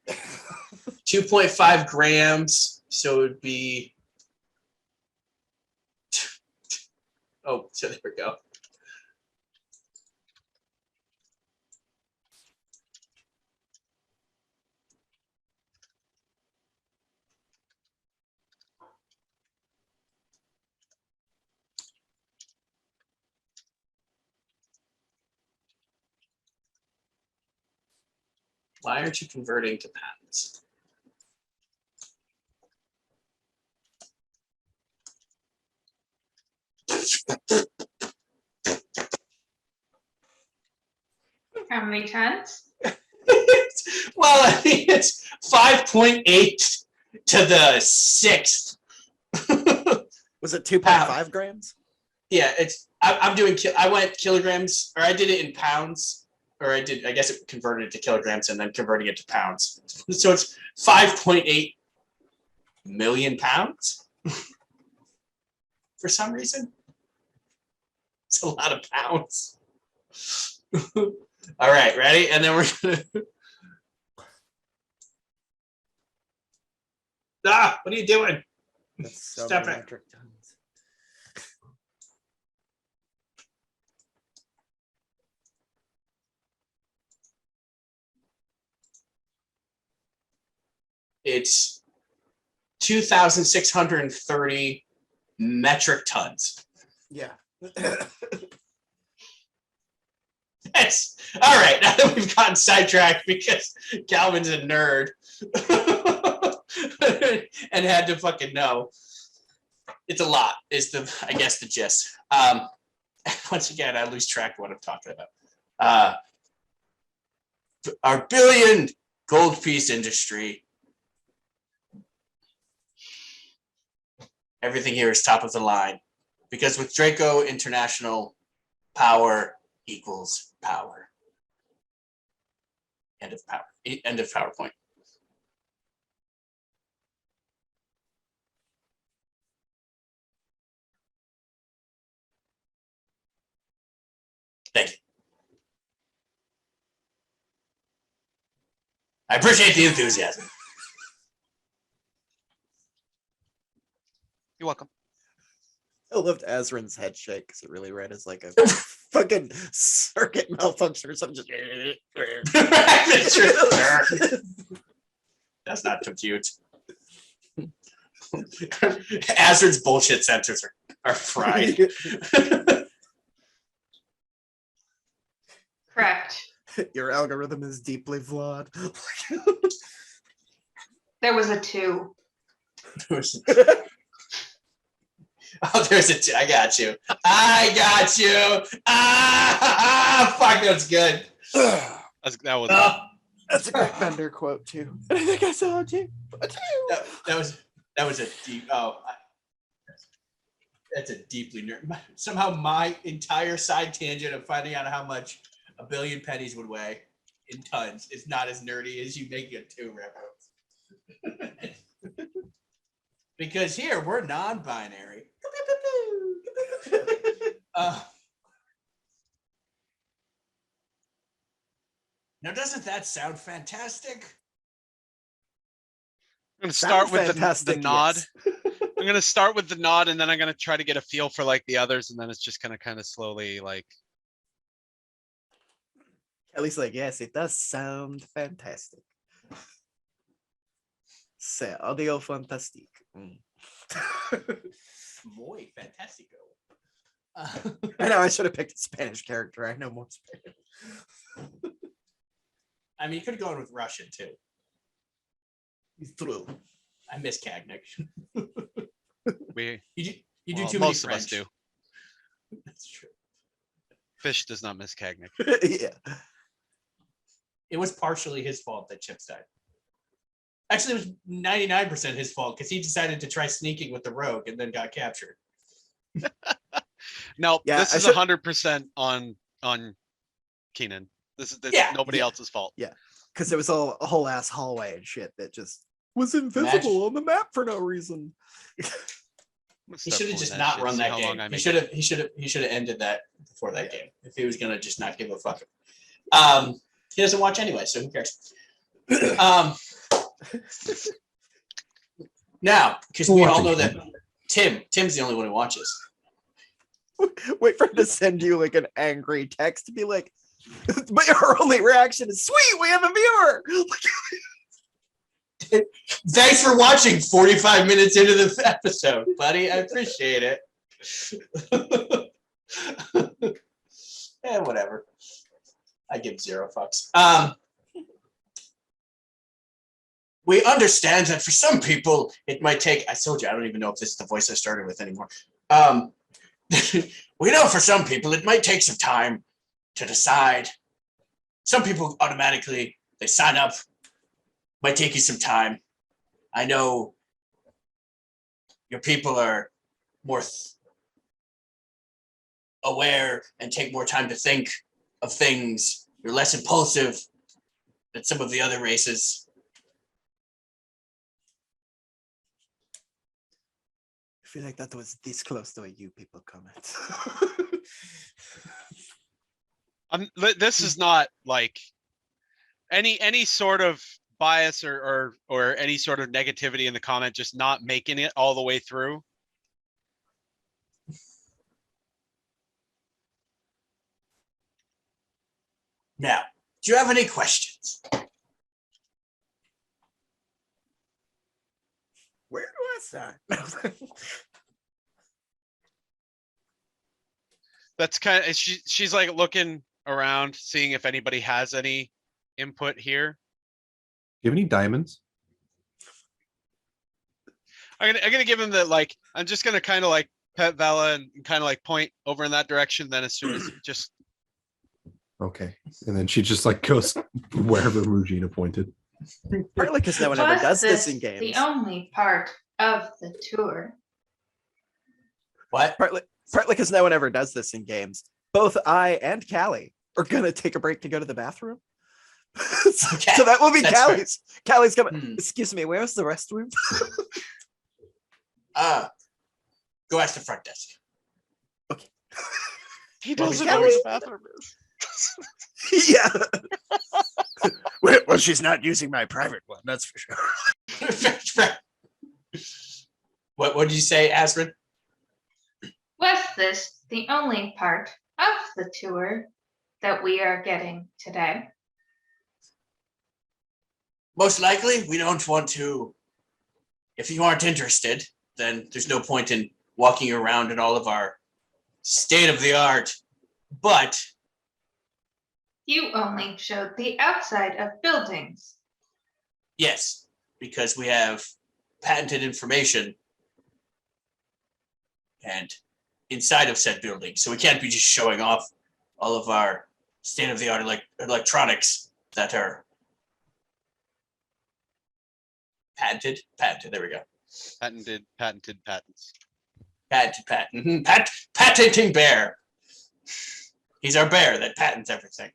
2.5 grams. So it would be. Oh, so there we go. Why aren't you converting to pounds?
How many tons?
Well, I mean, it's 5.8 to the 6th.
Was it 2.5 grams?
Yeah, I'm doing. I went kilograms, or I did it in pounds, or I guess it converted it to kilograms and then converting it to pounds. So it's 5.8 million pounds. For some reason, it's a lot of pounds. All right, ready? And then we're gonna. What are you doing?
That's so
Stop
many
it.
metric tons.
It's 2,630 metric tons.
Yeah.
Yes. All right. Now that we've gotten sidetracked because Calvin's a nerd and had to fucking know. It's a lot. Is I guess the gist. Once again, I lose track of what I'm talking about. Our billion gold piece industry. Everything here is top of the line because with Draco International, power equals power. End of power. End of PowerPoint. Thank you. I appreciate the enthusiasm.
You're welcome.
I loved Azrin's head shake because it really read as like a fucking circuit malfunction or something.
That's true. That's not too cute. Azrin's bullshit sensors are fried.
Correct.
Your algorithm is deeply flawed.
There was a 2.
Oh, there's a I got you. I got you. Fuck, that's good.
That was
That's a great Bender quote too. I think I saw it too.
That was a deep. That's a deeply nerd. Somehow my entire side tangent of finding out how much a billion pennies would weigh in tons is not as nerdy as you make it to, reference. Because here we're non-binary. Now, doesn't that sound fantastic?
I'm gonna
Sounds
start with the
fantastic,
nod.
yes.
I'm gonna start with the nod, and then I'm gonna try to get a feel for like the others, and then it's just gonna kind of slowly like.
Kelly's like, yes, it does sound fantastic. C'est audio fantastique.
Muy fantastico.
I know I should have picked a Spanish character. I know more Spanish.
I mean, you could have gone with Russian too.
He's through.
I miss Cagnick.
We
You do
well,
too many
most of us
French.
do.
That's true.
Fish does not miss Cagnick.
Yeah.
It was partially his fault that Chips died. Actually, it was 99% his fault because he decided to try sneaking with the rogue and then got captured.
No,
Yeah,
this
I
is
should-
100% on Keenan. This is
Yeah,
nobody
yeah.
else's fault.
Because there was a whole ass hallway and shit that just was invisible on the map for no reason.
I'm gonna
He
start
should have
pulling
just
that
not
shit,
run
see
that
how
game.
long I
He
make
should
it.
have ended that before that game if he was gonna just not give a fuck. He doesn't watch anyway, so who cares? Now, because we all know that Tim's the only one who watches.
Wait for him to send you like an angry text to be like, but your only reaction is, sweet, we have a viewer.
Thanks for watching 45 minutes into this episode, buddy. I appreciate it. Whatever. I give 0 fucks. We understand that for some people it might take. I told you I don't even know if this is the voice I started with anymore. We know for some people it might take some time to decide. Some people automatically they sign up. Might take you some time. I know your people are more aware and take more time to think of things. You're less impulsive than some of the other races.
I feel like that was this close to a you people comment.
This is not like any sort of bias or any sort of negativity in the comment, just not making it all the way through.
Now, do you have any questions?
Where do I start?
That's kind of she's like looking around, seeing if anybody has any input here.
Do you have any diamonds?
I'm gonna give him the like. I'm just gonna kind of like pet Vala and kind of like point over in that direction. Then as soon as just
Okay. And then she just like goes wherever Mujina pointed.
Partly because no one ever
Was
does this in
the
games.
only part of the tour?
What?
Partly because no one ever does this in games. Both I and Callie are gonna take a break to go to the bathroom.
Okay,
So that will be
that's fair.
Callie's. Callie's coming.
Hmm.
Excuse me, where's the restroom?
Go ask the front desk.
he
Well,
doesn't
Kelly-
know where the bathroom is.
Yeah. Well, she's not using my private one, that's for sure.
What did you say, Asrin?
Was this the only part of the tour that we are getting today?
Most likely, we don't want to. If you aren't interested, then there's no point in walking around in all of our state of the art. But
You only showed the outside of buildings.
yes, because we have patented information and inside of said building, so we can't be just showing off all of our state of the art electronics that are patented. There we go.
Patented patents.
Patenting bear. He's our bear that patents everything.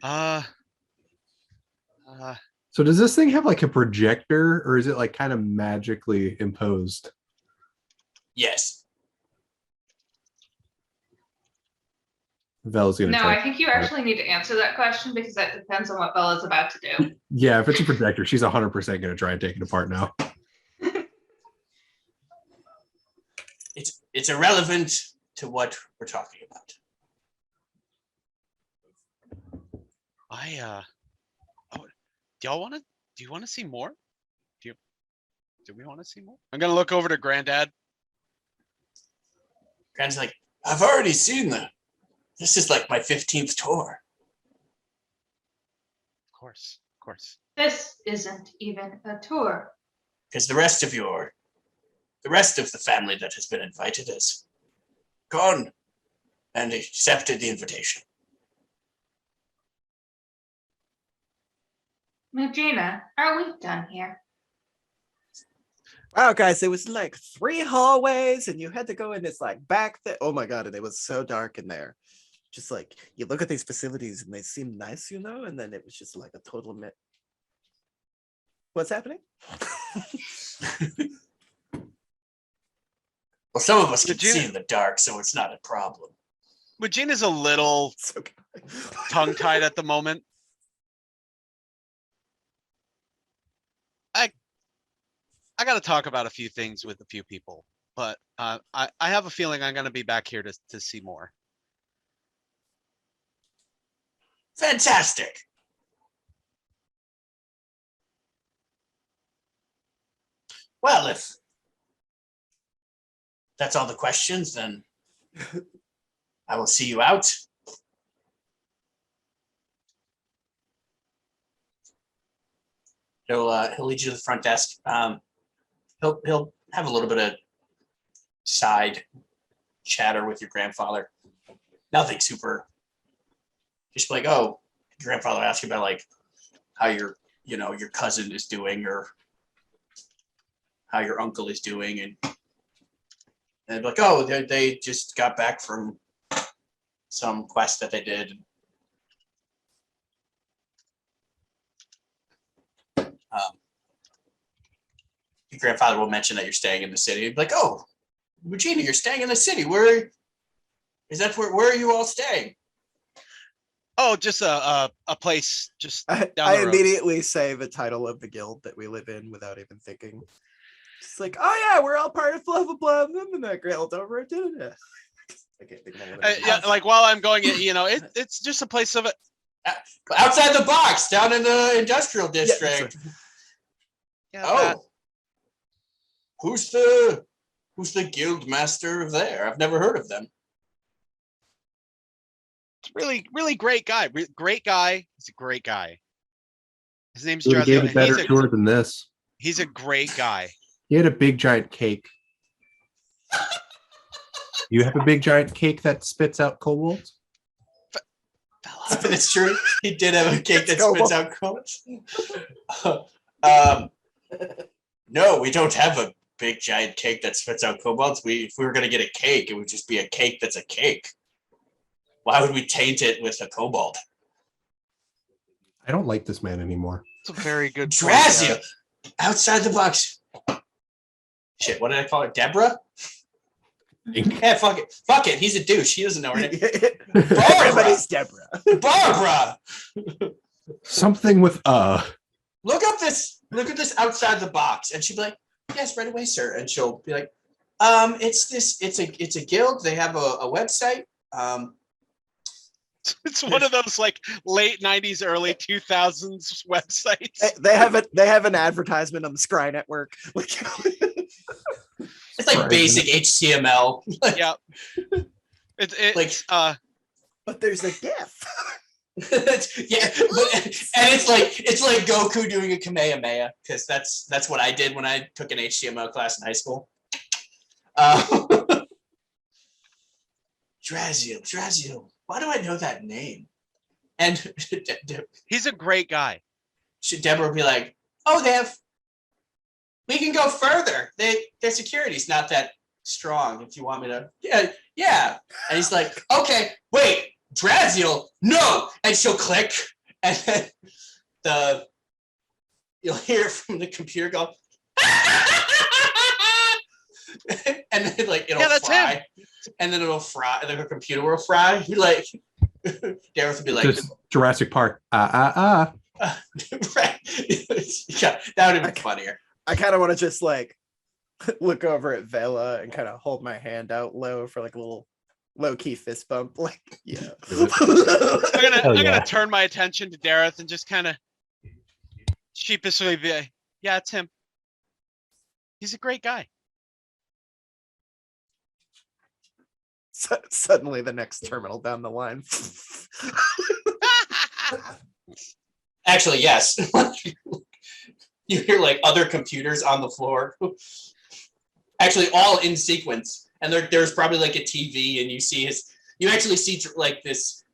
So does this thing have like a projector, or is it like kind of magically imposed?
Yes.
Vel's gonna
No,
try.
I think you actually need to answer that question because that depends on what Bella's about to do.
Yeah, if it's a projector, she's 100% gonna try and take it apart now.
It's irrelevant to what we're talking about.
Do you want to see more? Do we want to see more? I'm gonna look over to Granddad.
Grand's like, I've already seen them. This is like my 15th tour.
Of course.
This isn't even a tour.
Because the rest of the family that has been invited has gone and accepted the invitation.
Magina, are we done here?
Wow, guys, it was like 3 hallways, and you had to go in this like back thing. Oh my god, and it was so dark in there. Just like you look at these facilities and they seem nice, and then it was just like a total What's happening?
Well, some of us can
Regina-
see in the dark, so it's not a problem.
Regina's a little
It's okay.
tongue-tied at the moment. I got to talk about a few things with a few people, but I have a feeling I'm going to be back here to see more.
Fantastic. Well, if that's all the questions, then I will see you out. He'll lead you to the front desk. He'll have a little bit of side chatter with your grandfather. Nothing super. Just like, oh, your grandfather asked you about like how your cousin is doing or how your uncle is doing, and like, oh, they just got back from some quest that they did. Your grandfather will mention that you're staying in the city. He'd be like, oh, Regina, you're staying in the city. Where are you all staying?
Oh, just a place just down
I
the road.
immediately say the title of the guild that we live in without even thinking. Just like, oh yeah, we're all part of blah blah blah, and that guild over it. I can't think of it.
Yeah, like while I'm going, it's just a place of it.
Outside the box, down in the industrial district.
Yeah,
Oh, who's the guild master there? I've never heard of them.
it's really great guy. Great guy. He's a great guy. His name's
He gave a
Draco.
better tour than this.
He's a great guy.
He had a big giant cake. You have a big giant cake that spits out kobolds?
That's true. He did have a cake that spits out cones. No, we don't have a big giant cake that spits out kobolds. If we were going to get a cake, it would just be a cake that's a cake. Why would we taint it with a kobold?
I don't like this man anymore.
It's a very good
Drazia, outside the box. Shit, what did I call it? Deborah? Yeah, fuck it. Fuck it. He's a douche. He doesn't know her name.
Everybody's Deborah.
Barbara!
Something with
Look at this outside the box. And she'd be like, yes, right away, sir. And she'll be like, it's a guild. They have a website.
It's one of those like late 90s, early 2000s websites.
They have an advertisement on the Scry network.
It's like basic HTML.
Yeah. It's
But there's a GIF.
Yeah, and it's like Goku doing a Kamehameha, because that's what I did when I took an HTML class in high school. Draziel. Why do I know that name? And
he's a great guy.
Deborah will be like, oh, we can go further. Their security's not that strong. If you want me to, yeah. And he's like, okay, wait, Draziel, no. And she'll click And then you'll hear from the computer go, and then like it'll
that's
fry,
him.
and then it'll fry, and then the computer will fry. You're like, Dareth will be like,
Just Jurassic Park.
right. Yeah, that would have been funnier.
I kind of want to just like look over at Vela and kind of hold my hand out low for like a little low key fist bump. Like, yeah.
I'm
yeah.
gonna turn my attention to Dareth and just kind of sheepishly be, yeah, it's him. He's a great guy.
Suddenly, the next terminal down the line.
Actually, yes. You hear like other computers on the floor. Actually, all in sequence, and there's probably like a TV, and you actually see like this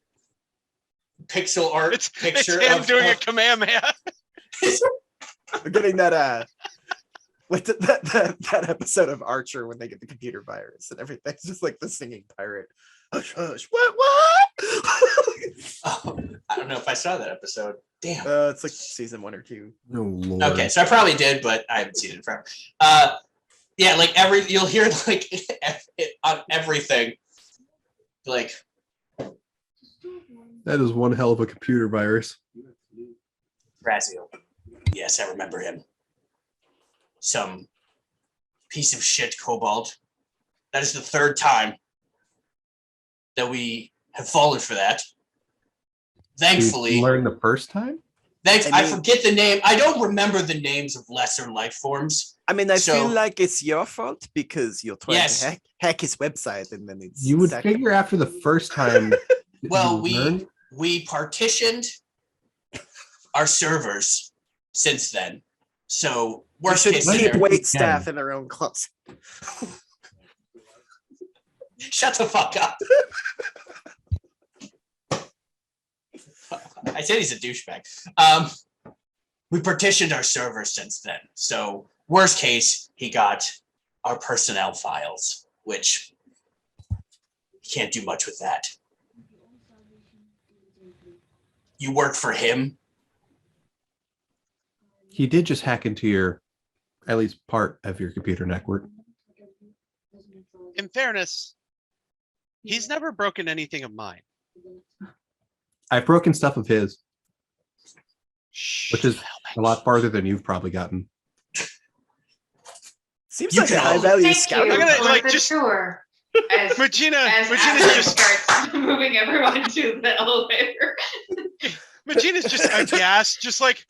pixel art picture
it's him
of
doing a Kamehameha.
We're getting that with that episode of Archer when they get the computer virus and everything. It's just like the singing pirate. Hush, hush. What?
Oh, I don't know if I saw that episode. Damn.
It's like season 1 or 2.
Oh, Lord.
Okay, so I probably did, but I haven't seen it in forever. Yeah, like you'll hear like on everything. Like,
That is one hell of a computer virus.
Razio. Yes, I remember him. Some piece of shit kobold. That is the third time that we have fallen for that. Thankfully,
You learned the first time?
I forget the name. I don't remember the names of lesser life forms.
I mean, I
So-
feel like it's your fault because you're trying
Yes.
to hack his website and then it's
You would
sacked.
figure after the first time. that
Well,
you learned-
we partitioned our servers since then. So
We
worst
should
case
keep
scenario.
wait staff in their own closet.
Shut the fuck up. I said he's a douchebag. We partitioned our servers since then. So worst case, he got our personnel files, which you can't do much with that. You work for him.
He did just hack into at least part of your computer network.
In fairness, he's never broken anything of mine.
I've broken stuff of his,
Shh,
which is
Val,
a lot farther than you've probably gotten.
Seems
You
like a
can-
high value
Thank
scout.
you
I'm gonna,
for
like,
the
just-
tour. As
Regina's
Aslan
just
starts moving everyone to the elevator.
Regina's just aghast, just like,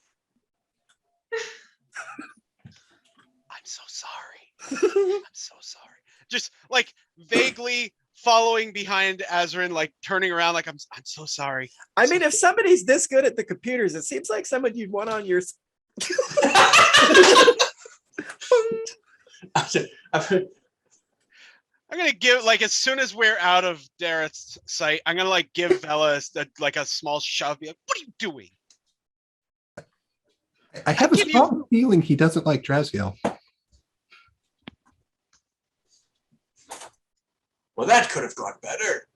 I'm so sorry. I'm so sorry. Just like vaguely following behind Azrin, like turning around, like I'm so sorry.
I mean, if somebody's this good at the computers, it seems like someone you'd want on your.
I'm gonna give, like, as soon as we're out of Dareth's sight, I'm gonna like give Vela like a small shove. Be like, what are you doing?
I have a
give you-
strong feeling he doesn't like Draziel.
Well, that could have gone better.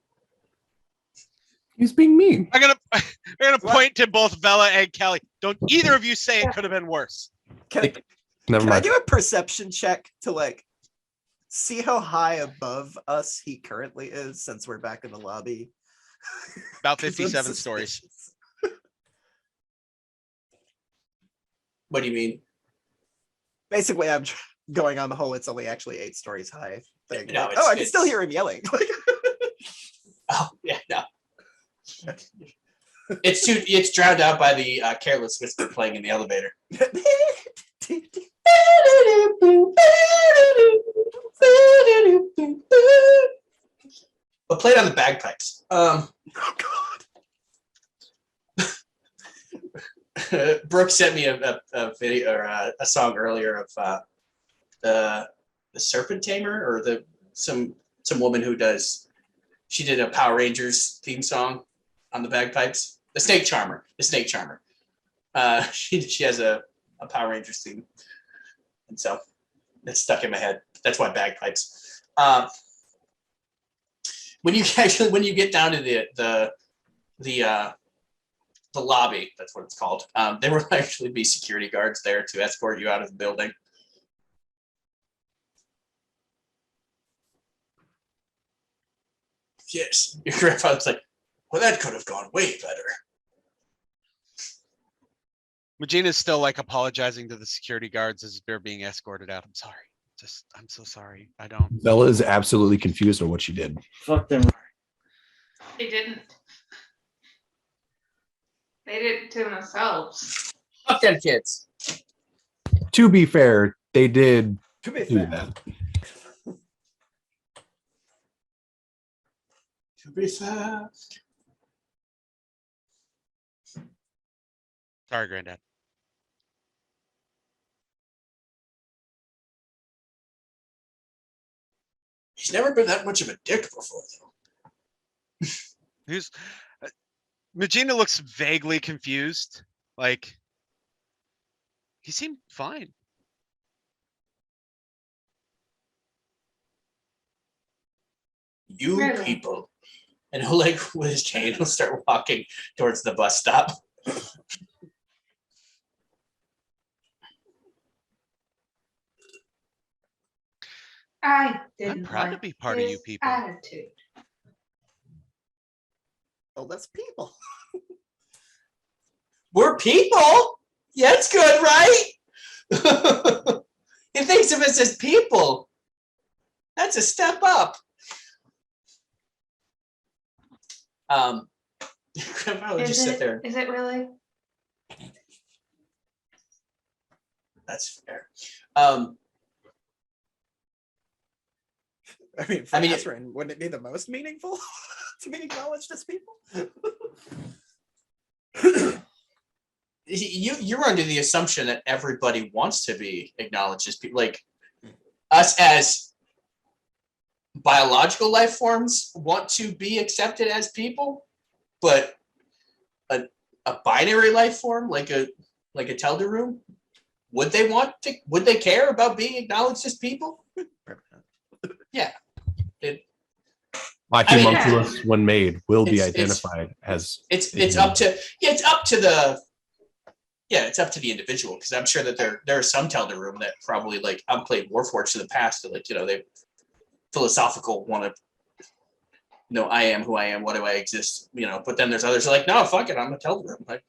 He's being mean.
I'm gonna point to both Vela and Kelly. Don't either of you say it could have been worse.
Can,
Never
can I
mind.
do a perception check to like see how high above us he currently is since we're back in the lobby?
About
'Cause I'm
57 stories.
suspicious.
What do you mean?
Basically, I'm going on the whole "it's only actually 8 stories high" thing.
No,
Like,
it's-
oh, I can still
it's-
hear him yelling.
Oh, yeah, no. It's drowned out by the careless whisper playing in the elevator. But played on the bagpipes.
Oh God.
Brooke sent me a video or a song earlier of the Serpent Tamer or some woman who she did a Power Rangers theme song on the bagpipes. The Snake Charmer. She has a Power Rangers theme, and so it's stuck in my head. That's why bagpipes. When you get down to the the lobby. That's what it's called. There will actually be security guards there to escort you out of the building. Yes, your grandfather's like, well, that could have gone way better.
Magina's still like apologizing to the security guards as they're being escorted out. I'm sorry. I'm so sorry. I don't.
Bella is absolutely confused on what she did.
Fuck them.
They didn't. They did it to themselves.
Fuck them kids.
To be fair, they did
To be
do
fair.
that.
To be fair.
Sorry, Granddad.
He's never been that much of a dick before, though.
Who's Magina looks vaguely confused. Like he seemed fine.
You
Really?
people. And he'll like with his chain, he'll start walking towards the bus stop.
I didn't
proud to
like
be part of you
his
people.
attitude.
Oh, that's people.
We're people. Yeah, it's good, right? He thinks of us as people. That's a step up. Grandma would just sit there.
Is it really?
That's fair.
I mean, for
I mean,
Azrin, wouldn't it be the most meaningful to be acknowledged as people?
You're under the assumption that everybody wants to be acknowledged as people. Like us as biological life forms want to be accepted as people, but a binary life form like a Teldaroom, would they care about being acknowledged as people? Yeah.
My
I mean,
homunculus, when made, will be
it's-
identified as.
It's up to it's up to the individual, because I'm sure that there are some Teldaroom that probably like I've played Warforged in the past that like they philosophical want to know I am who I am, what do I exist, but then there's others who are like, no, fuck it, I'm a Teldaroom. Like,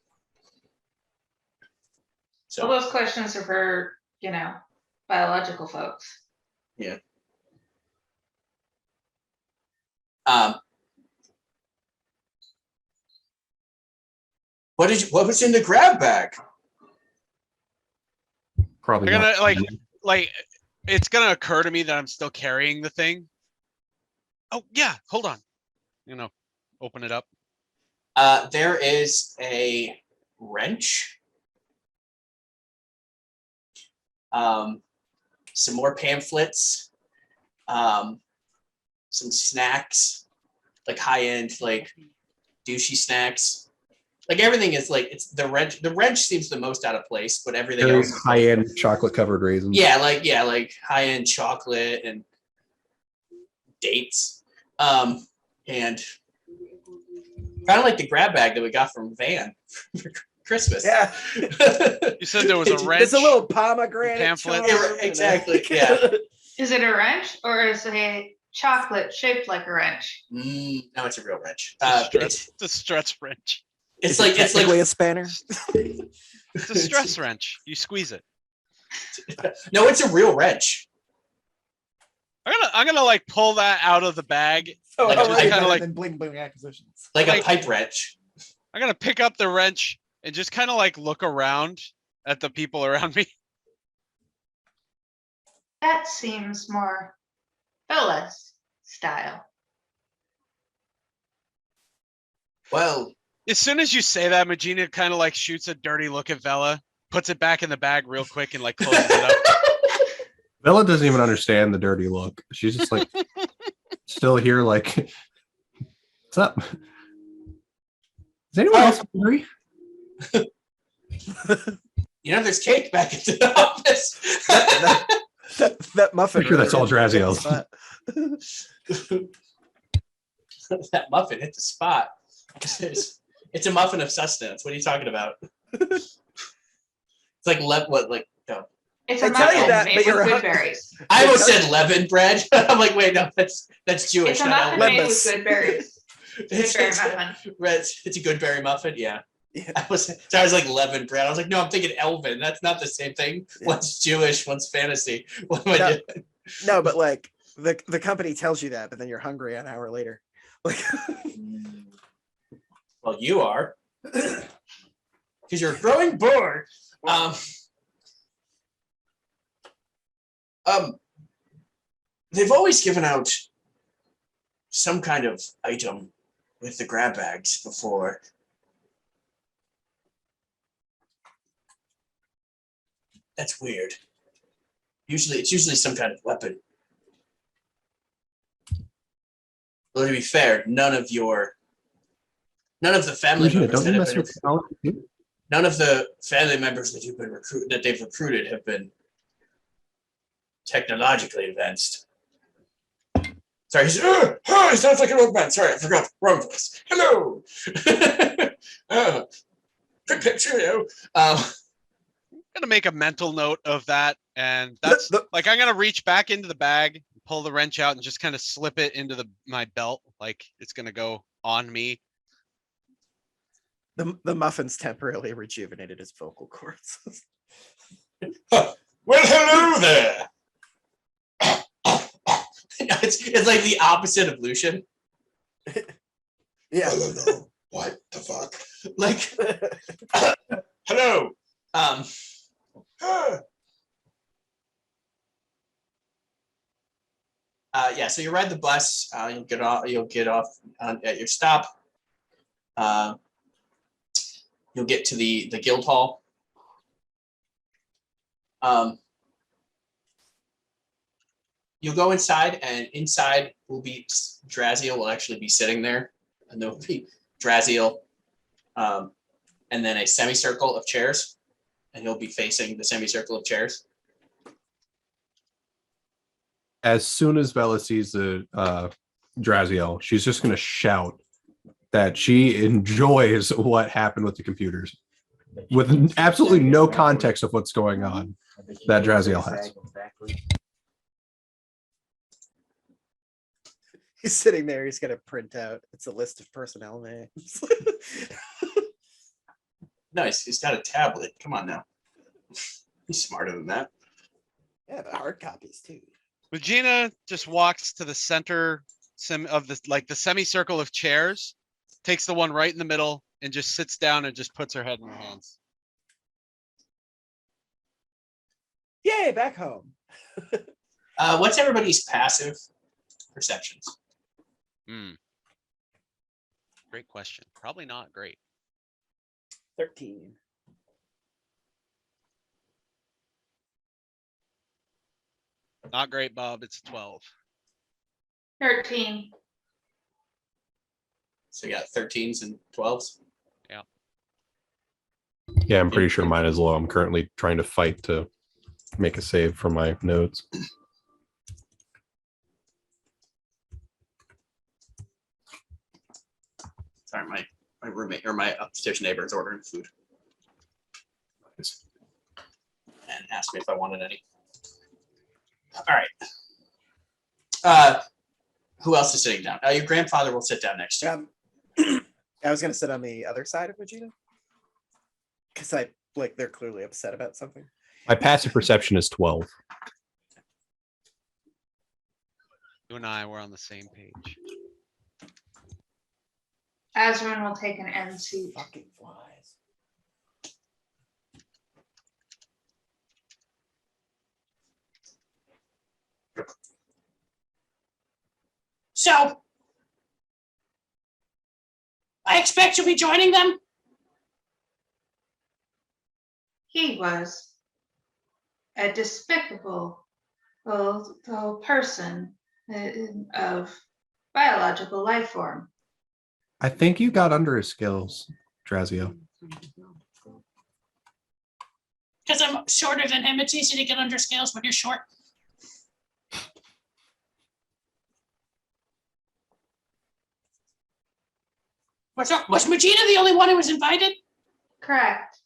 All
so
those questions are for, biological folks.
what was in the grab bag?
Probably
I'm
not.
gonna like it's gonna occur to me that I'm still carrying the thing. Oh yeah, hold on. Open it up.
There is a wrench, some more pamphlets, some snacks, like high-end, like douchey snacks. Like everything is like it's the wrench. The wrench seems the most out of place, but everything
Very
else is like,
high-end chocolate-covered raisins.
like high-end chocolate and dates. And kind of like the grab bag that we got from Van for Christmas.
Yeah.
You said there was a wrench.
It's a little pomegranate
Pamphlet.
charm
Yeah,
and a-
exactly, yeah.
Is it a wrench or is it a chocolate shaped like a wrench?
No, it's a real wrench.
It's a stretch wrench.
It's
Is it
like
technically a spanner.
It's a stress wrench. You squeeze it.
no, it's a real wrench.
I'm gonna like pull that out of the bag.
So
Like,
already
I
kinda
better
like-
than bling bling acquisitions.
Like
Like-
a pipe wrench.
I'm gonna pick up the wrench and just kind of like look around at the people around me.
That seems more Bella's style.
Well,
As soon as you say that, Magina kind of like shoots a dirty look at Vela, puts it back in the bag real quick, and like closes it up.
Bella doesn't even understand the dirty look. She's just like still here, like, what's up? Is anyone else hungry?
there's cake back at the office.
That muffin.
Pretty sure that's all
really
Draziel's.
hit the spot.
That muffin hit the spot. It's It's a muffin of sustenance. What are you talking about? It's like no.
It's
I
a
tell you
muffin
that,
made
but
with
you're
good
hung-
berries.
I almost said leaven bread. I'm like, wait, no, that's Jewish.
It's a
not
muffin made
Elven.
with good berries. Good berry muffin.
It's a good berry muffin. Yeah.
Yeah.
I was like leaven bread. I was like, no, I'm thinking Elven. That's not the same thing.
Yeah.
One's Jewish, one's fantasy. What am I
No.
doing?
No, but like the company tells you that, but then you're hungry an hour later. Like
Well, you are. Because you're growing bored. They've always given out some kind of item with the grab bags before. That's weird. It's usually some kind of weapon. Well, to be fair, none of the family
Regina,
members
don't you
that have
mess
been
with technology too?
none of the family members that they've recruited have been technologically advanced. Sorry, he sounds like an old man. Sorry, I forgot. Wrong voice. Hello. Quick, cheerio.
I'm gonna make a mental note of that, and that's like I'm gonna reach back into the bag, pull the wrench out, and just kind of slip it into my belt, like it's gonna go on me.
the muffins temporarily rejuvenated his vocal cords.
Well, hello there. It's like the opposite of Lucian.
Yeah.
Hello. What the fuck? Like, hello. Yeah. So you ride the bus. You'll get off at your stop. You'll get to the guild hall. You'll go inside, and inside will be Draziel will actually be sitting there, and there will be Draziel, and then a semicircle of chairs, and he'll be facing the semicircle of chairs.
As soon as Bella sees the Draziel, she's just going to shout that she enjoys what happened with the computers, with absolutely no context of what's going on. That Draziel has.
He's sitting there, he's gonna print out. It's a list of personnel names.
Nice. He's got a tablet. Come on now. He's smarter than that.
Yeah, the hard copies too.
Regina just walks to the center of the semicircle of chairs, takes the one right in the middle, and just sits down and just puts her head in her hands.
Yay, back home.
What's everybody's passive perceptions?
Great question. Probably not great.
13.
Not great, Bob. It's a 12.
13.
So you got 13s and 12s.
Yeah, I'm pretty sure mine is low. I'm currently trying to fight to make a save for my notes.
Sorry, my roommate or my upstairs neighbor is ordering food and asked me if I wanted any. All right. Who else is sitting down? Your grandfather will sit down next to you.
I was gonna sit on the other side of Vegeta. Because they're clearly upset about something.
My passive perception is 12.
You and I were on the same page.
Azrin will take an end seat.
Fucking flies.
So, I expect you'll be joining them.
He was a despicable person of biological life form.
I think you got under his skills, Drazio.
Because I'm shorter than him, it's easy to get under scales when you're short. Was Mujina the only one who was invited?
Correct.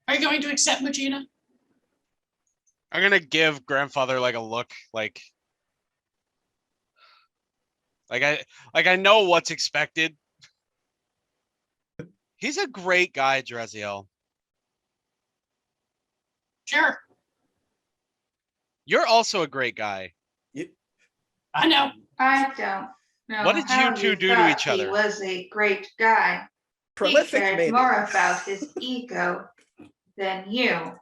Are you going to accept Mujina?
I'm gonna give grandfather like a look, like I know what's expected. He's a great guy, Draziel.
Sure,
You're also a great guy.
I know.
I don't know
What did you
how
two
you
do to
thought
each
he
other?
was a great guy. He
Prolific
cared
maybe.
more about his ego than you.
I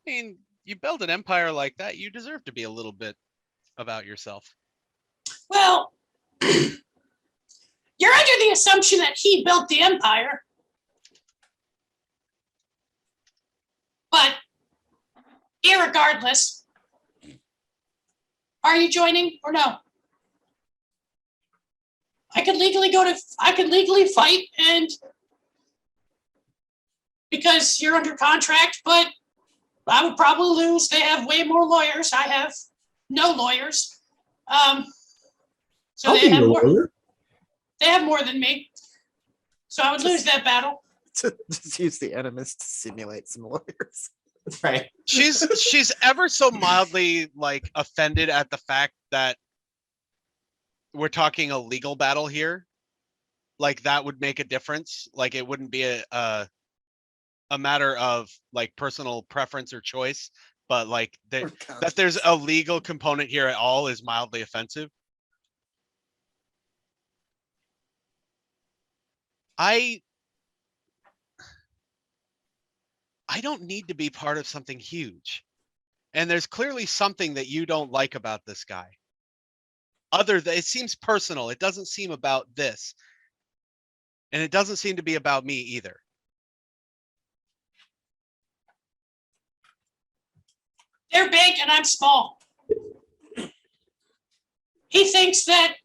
mean, you build an empire like that, you deserve to be a little bit about yourself.
Well, you're under the assumption that he built the empire. But irregardless, are you joining or no? I could legally fight and because you're under contract, but I would probably lose. They have way more lawyers. I have no lawyers. So
I'll
they
be
have
your
more.
lawyer.
They have more than me. So I would lose that battle.
Just use the Animus to simulate some lawyers.
Right.
She's ever so mildly like offended at the fact that we're talking a legal battle here. Like that would make a difference. Like it wouldn't be a matter of like personal preference or choice, but like that there's a legal component here at all is mildly offensive. I don't need to be part of something huge. And there's clearly something that you don't like about this guy. Other than it seems personal. It doesn't seem about this. And it doesn't seem to be about me either.
They're big and I'm small. He thinks that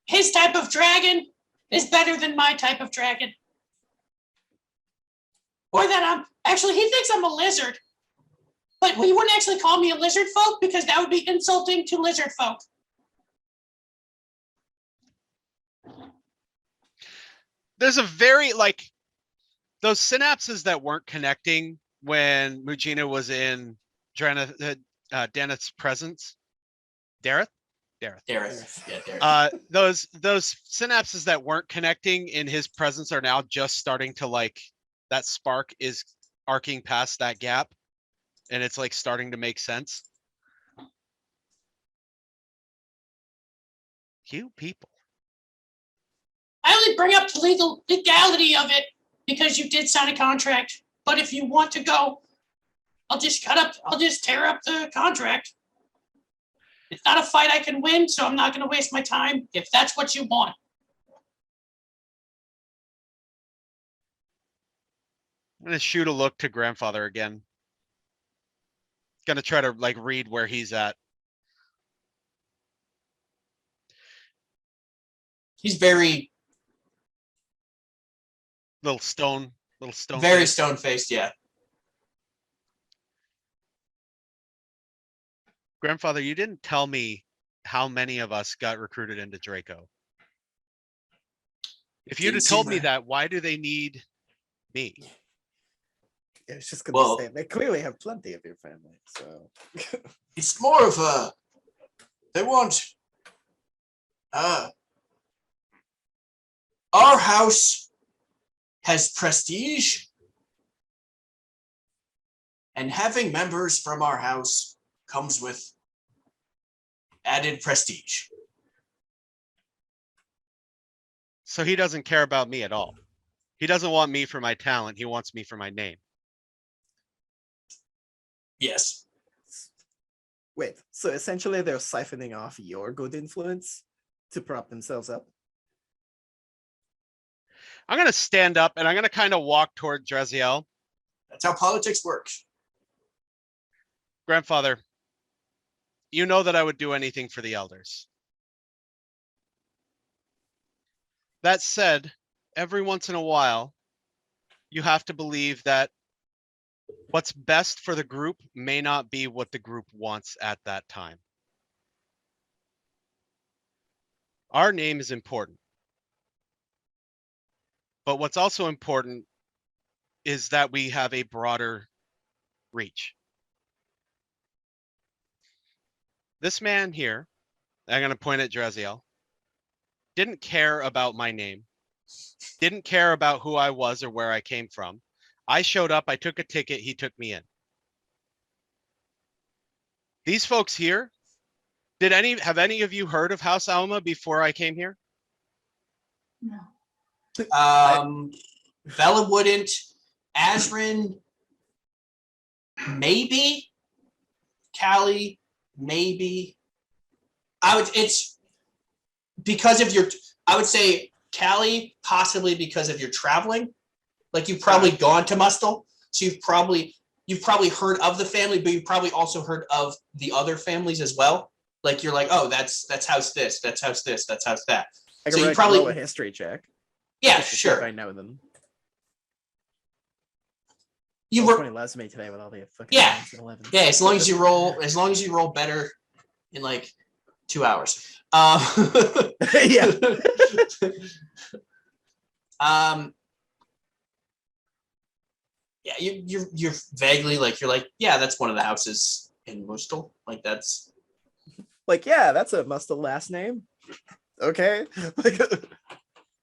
his type of dragon is better than my type of dragon. Or that he thinks I'm a lizard. But he wouldn't actually call me a lizard folk because that would be insulting to lizard folk.
There's a very like those synapses that weren't connecting when Mujina was in Daneth's presence. Dareth.
Dareth. Yeah, Dareth.
Those synapses that weren't connecting in his presence are now just starting to like that spark is arcing past that gap. And it's like starting to make sense. You people.
I only bring up the legality of it because you did sign a contract. But if you want to go, I'll just tear up the contract. It's not a fight I can win, so I'm not going to waste my time if that's what you want.
I'm going to shoot a look to grandfather again. Gonna try to like read where he's at.
He's very
Little stone.
very
face.
stone-faced, yeah.
Grandfather, you didn't tell me how many of us got recruited into Draco. If you'd have
Didn't
told
seem
me
like-
that, why do they need me?
I was just gonna
Well-
say they clearly have plenty of your family, so
It's more of a, they want, our house has prestige, and having members from our house comes with added prestige.
So he doesn't care about me at all. He doesn't want me for my talent. He wants me for my name.
Yes.
wait. So essentially, they're siphoning off your good influence to prop themselves up.
I'm gonna stand up and I'm gonna kind of walk toward Draziel.
That's how politics works.
Grandfather, you know that I would do anything for the elders. That said, every once in a while, you have to believe that what's best for the group may not be what the group wants at that time. Our name is important. But what's also important is that we have a broader reach. This man here, I'm going to point at Draziel, didn't care about my name, didn't care about who I was or where I came from. I showed up, I took a ticket, he took me in. These folks here, have any of you heard of House Alma before I came here?
No.
Vela wouldn't. Azrin, maybe. Callie, maybe. It's because of your, I would say Callie, possibly because of your traveling. Like you've probably gone to Mustel, so you've probably heard of the family, but you've probably also heard of the other families as well. Like you're like, oh, that's house this, that's house this, that's house that.
I
So
can
you
roll
probably
a history check.
Yeah,
just to see if
sure.
I know them.
You
Roll
were
20 less than me today with all the fucking
Yeah.
9s and 11s.
yeah, as long as you roll better in like 2 hours.
Yeah.
Yeah, you're vaguely like you're like, yeah, that's one of the houses in Mustel. Like that's
Like, yeah, that's a Mustel last name. Okay. Like,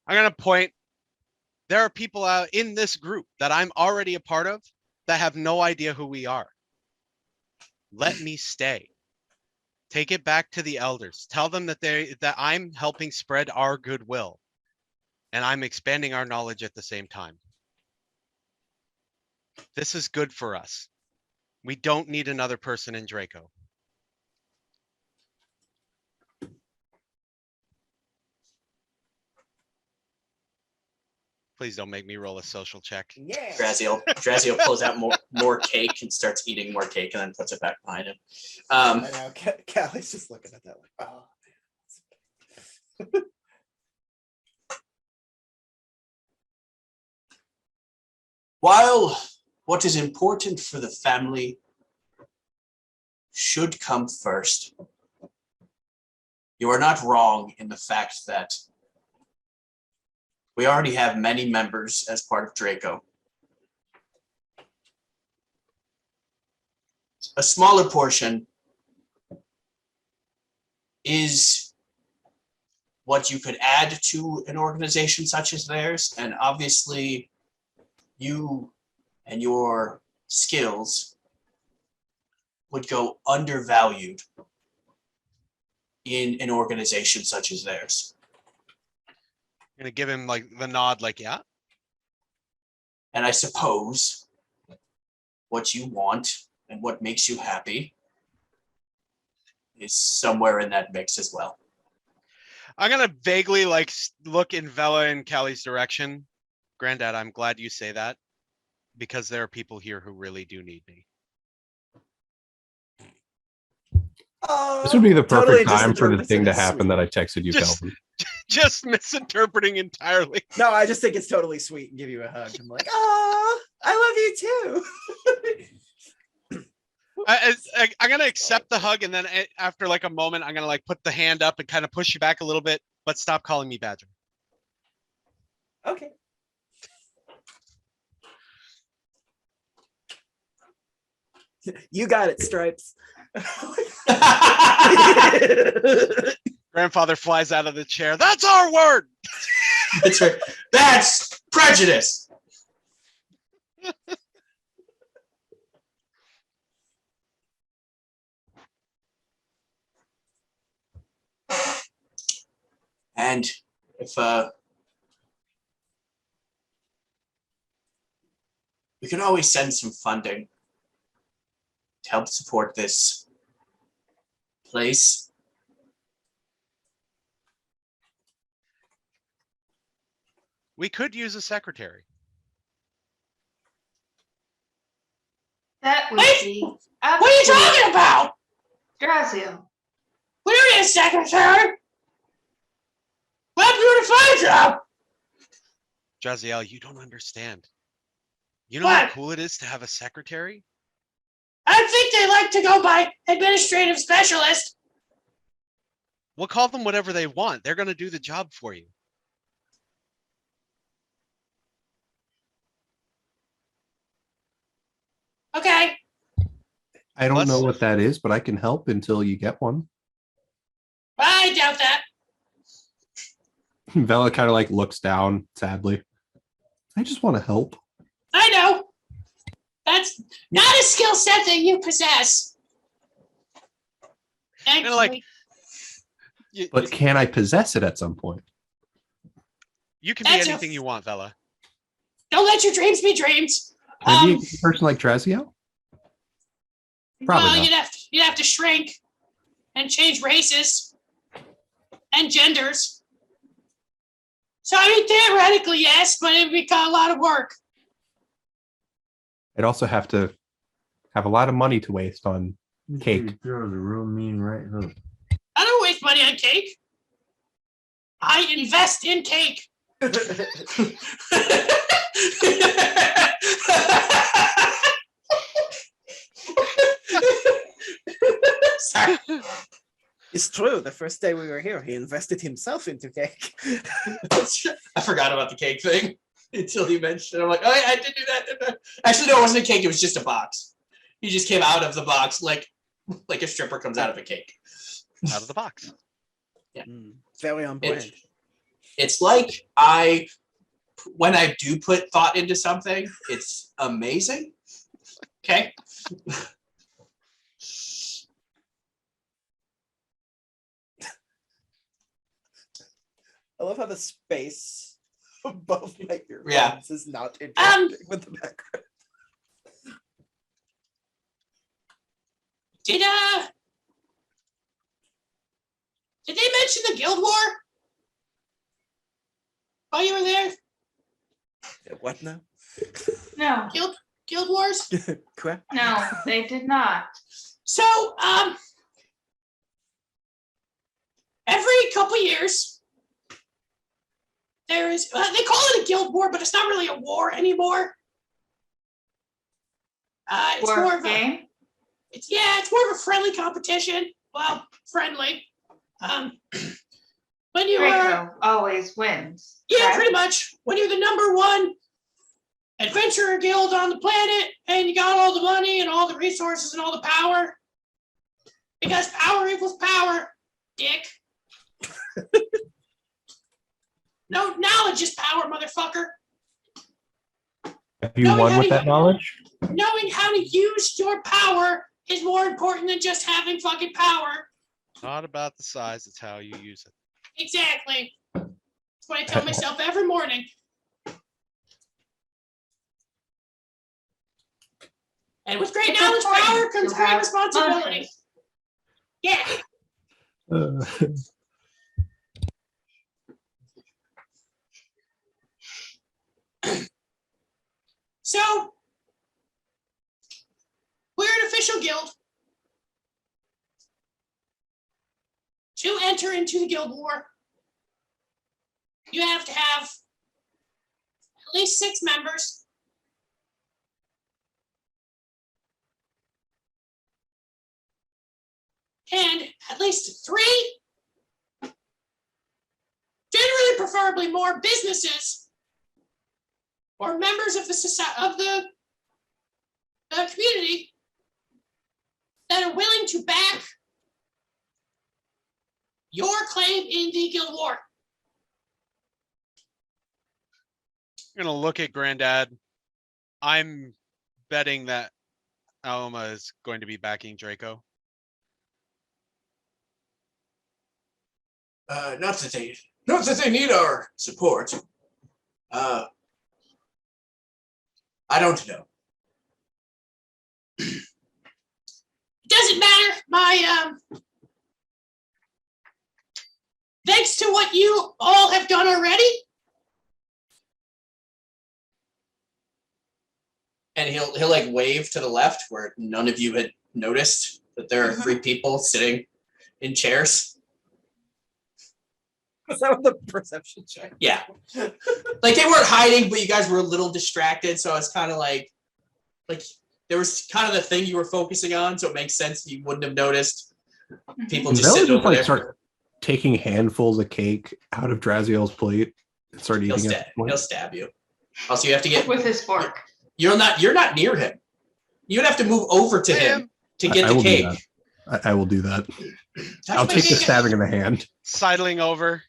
I'm going to point, there are people out in this group that I'm already a part of that have no idea who we are. Let me stay. Take it back to the elders. Tell them that I'm helping spread our goodwill and I'm expanding our knowledge at the same time. This is good for us. We don't need another person in Draco. Please don't make me roll a social check.
yeah.
Draziel pulls out more cake and starts eating more cake and then puts it back behind him.
I know. Callie's just looking at that like, oh.
While what is important for the family should come first, you are not wrong in the fact that we already have many members as part of Draco. A smaller portion is what you could add to an organization such as theirs, and obviously you and your skills would go undervalued in an organization such as theirs.
I'm gonna give him like the nod, like, yeah.
And I suppose what you want and what makes you happy is somewhere in that mix as well.
I'm gonna vaguely like look in Vela and Callie's direction. Granddad, I'm glad you say that because there are people here who really do need me.
This would be the
Totally
perfect time for the
misinterprets
thing
it
to
as
happen
sweet.
that I texted you,
Just-
Kelvin.
Just misinterpreting entirely.
No, I just think it's totally sweet and give you a hug. I'm like, oh, I love you too.
I'm gonna accept the hug, and then after like a moment, I'm gonna like put the hand up and kind of push you back a little bit, but stop calling me Badger.
Okay. You got it, Stripes.
Grandfather flies out of the chair. That's our word.
That's right. That's prejudice. And if we can always send some funding to help support this place.
We could use a secretary.
That would
Wait!
be
What are you talking about?
Draziel.
We don't need a secretary. We're doing a fine job.
Draziel, you don't understand. You know
What?
how cool it is to have a secretary?
I think they like to go by administrative specialist.
We'll call them whatever they want. They're going to do the job for you.
Okay.
I don't
Plus-
know what that is, but I can help until you get one.
I doubt that.
Vela kind of like looks down sadly. I just want to help.
I know. That's not a skill set that you possess.
Kinda like-
Actually,
But can I possess it at some point?
You can be
That's a-
anything you want, Vela.
don't let your dreams be dreams.
Can I be a person like Drazio? Probably
Well,
not.
you'd have to shrink and change races and genders. So I mean, theoretically, yes, but it'd be a lot of work.
I'd also have to have a lot of money to waste on cake.
Throws a real mean right hook.
I don't waste money on cake. I invest in cake.
Sorry.
It's true. The first day we were here, he invested himself into cake.
I forgot about the cake thing until you mentioned it. I'm like, oh, yeah, I did do that. didn't I? Actually, no, it wasn't a cake. It was just a box. He just came out of the box like a stripper comes out of a cake.
Out of the box.
Very on brand.
It's like when I do put thought into something, it's amazing. Okay.
I love how the space above my earphones
Yeah.
is not interacting with the background.
Did they mention the Guild War while you were there?
What now?
No. Guild Wars?
Crap.
No, they did not. So, every couple years, there is, they call it a guild war, but it's not really a war anymore. It's
War
more of
game?
it's more of a friendly competition. Well, friendly. When you are,
Draco always wins.
yeah,
correct?
pretty much. When you're the #1 adventurer guild on the planet, and you got all the money and all the resources and all the power, because power equals power, dick. No, knowledge is power, motherfucker.
Have you
No,
won
how
with
do
that
you-
knowledge?
Knowing how to use your power is more important than just having fucking power.
Not about the size, it's how you use it.
Exactly. That's what I tell myself every morning. And with great
It's
knowledge,
important
power comes
to
great
have
responsibility.
mantras.
Yeah.
Uh,
So, we're an official guild. To enter into the guild war, you have to have at least 6 members. And at least 3, generally preferably more, businesses or members of the society, of the community that are willing to back your claim in the guild war.
I'm gonna look at Granddad. I'm betting that Alma is going to be backing Draco.
Not that they need our support. I don't know.
It doesn't matter. My thanks to what you all have done already. And he'll like wave to the left where none of you had noticed that there are 3 people sitting in chairs.
Was that the perception check?
Yeah. Like they weren't hiding, but you guys were a little distracted, so it's kind of like there was kind of the thing you were focusing on, so it makes sense you wouldn't have noticed people just
Vela
sitting
just
over
like
there.
start taking handfuls of cake out of Draziel's plate and start
He'll
eating
stab.
it.
He'll stab you. Also, you have to get.
With his fork.
You're not near him. You'd have to move over to him to get
I
the
will do
cake.
I will do that.
Touch
I'll
my
take the
cake.
stabbing in the hand.
Sidling over.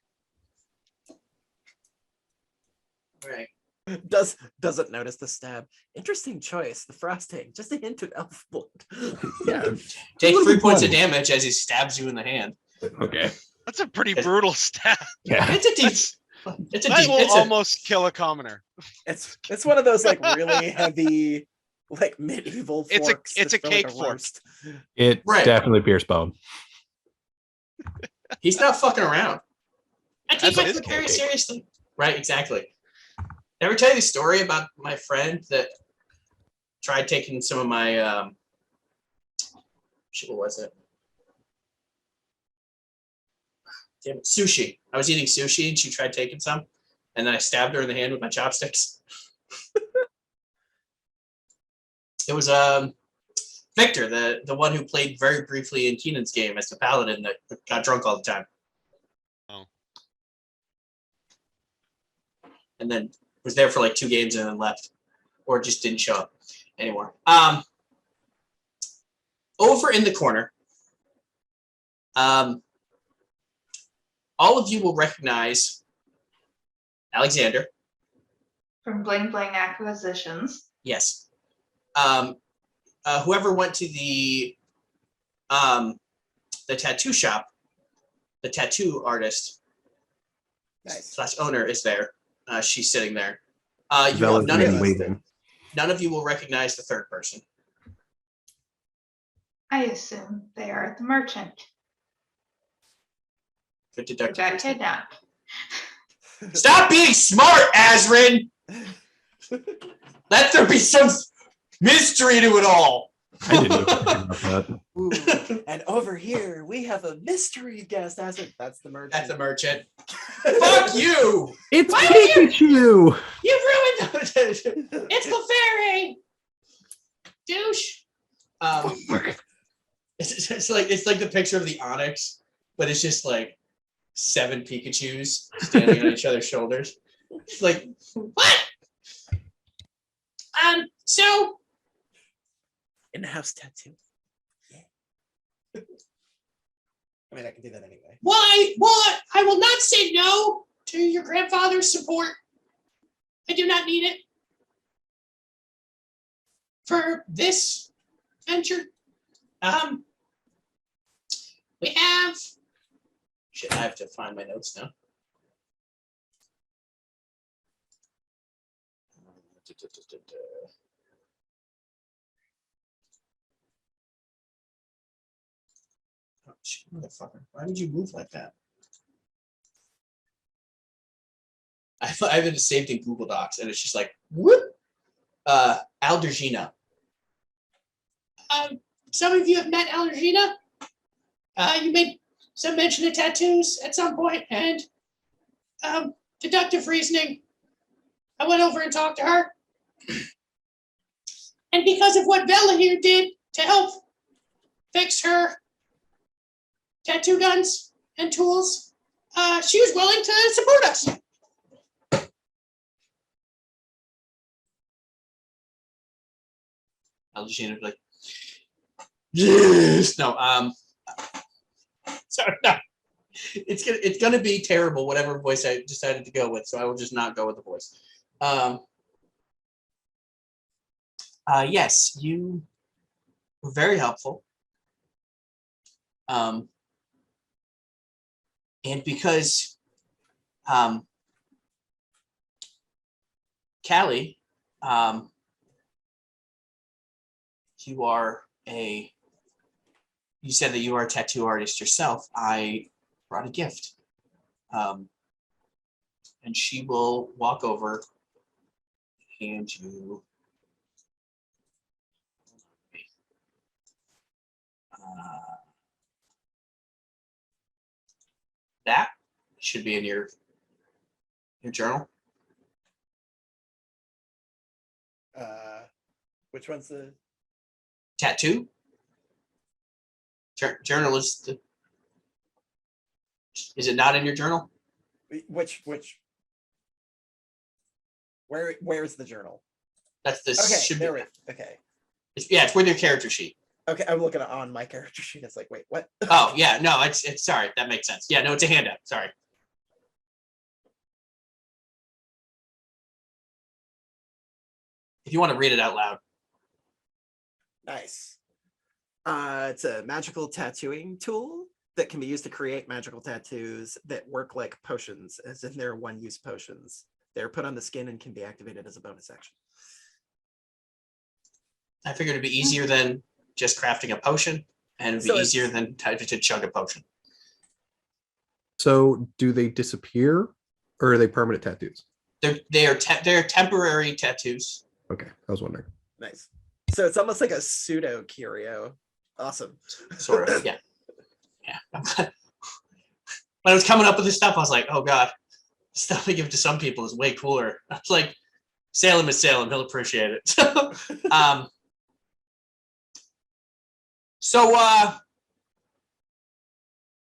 Right.
Doesn't notice the stab. Interesting choice. The frosting. Just a hint of elf blood.
Yeah.
Take
Little
3
bit
points of
funny.
damage as he stabs you in the hand.
Okay.
That's a pretty brutal stab.
Yeah.
It's a deep. It's a
That
deep.
will
It's a,
almost kill a commoner.
It's one of those like really heavy, like medieval
It's a-
forks.
it's a
for, like,
cake fork.
roast.
It
Right.
definitely pierced bone.
he's not fucking around.
I take
That's
my
his
food very
cake.
seriously.
Right, exactly. Ever tell you the story about my friend that tried taking some of my shit, what was it? Damn it, sushi. I was eating sushi and she tried taking some, and then I stabbed her in the hand with my chopsticks. It was Victor, the one who played very briefly in Keenan's game as the paladin that got drunk all the time.
Oh.
And then was there for like 2 games and then left, or just didn't show up anymore. Over in the corner, all of you will recognize Alexander.
From Bling Bling Acquisitions.
Yes. Whoever went to the tattoo shop, the tattoo artist
Nice.
/ owner is there. She's sitting there.
Bella's
None of you,
waving.
none of you will recognize the third person.
I assume they are the merchant.
Good
Who
deductive
got
reasoning.
kidnapped.
Stop being smart, Azrin! Let there be some mystery to it all.
I didn't even think about that.
Ooh, and over here we have a mystery guest. That's the merchant.
That's the merchant. Fuck you!
It's
Why would
Pikachu!
You ruined it. It's Clefairy. Douche.
It's like the picture of the Onyx, but it's just like 7 Pikachus standing on each other's shoulders. It's like,
What? So
In-house tattoo. Yeah. I mean, I can do that anyway.
I will not say no to your grandfather's support. I do not need it for this venture. We have.
shit, I have to find my notes now. Oh, shit, motherfucker. Why would you move like that? I have it saved in Google Docs, and it's just like, whoop. Aldergina.
Some of you have met Allergina. You made some mention of tattoos at some point, and deductive reasoning. I went over and talked to her. And because of what Bella here did to help fix her tattoo guns and tools, she was willing to support us.
Aldergina would be like, yes. No, sorry, no. It's gonna be terrible, whatever voice I decided to go with, so I will just not go with the voice. Yes, you were very helpful. And because Callie, you said that you are a tattoo artist yourself. I brought a gift. And she will walk over and hand you that should be in your journal.
Which one's the
Tattoo. Journalist. Is it not in your journal?
Which where's the journal?
That's the
Okay,
should
there
be.
we okay.
It's with your character sheet.
Okay, I'm looking on my character sheet. It's like, wait, what?
Oh yeah, no, it's sorry, that makes sense. Yeah, no, it's a handout. Sorry. If you want to read it out loud.
Nice. It's a magical tattooing tool that can be used to create magical tattoos that work like potions, as if they're one-use potions. They're put on the skin and can be activated as a bonus action.
I figured it'd be easier than just crafting a potion, and it'd be
So it's-
easier than to chug a potion.
So do they disappear or are they permanent tattoos?
They're temporary tattoos.
Okay, I was wondering.
Nice. So it's almost like a pseudo curio. Awesome.
Sort of, yeah. When I was coming up with this stuff, I was like, oh god, the stuff we give to some people is way cooler. I was like, Salem is Salem, he'll appreciate it. So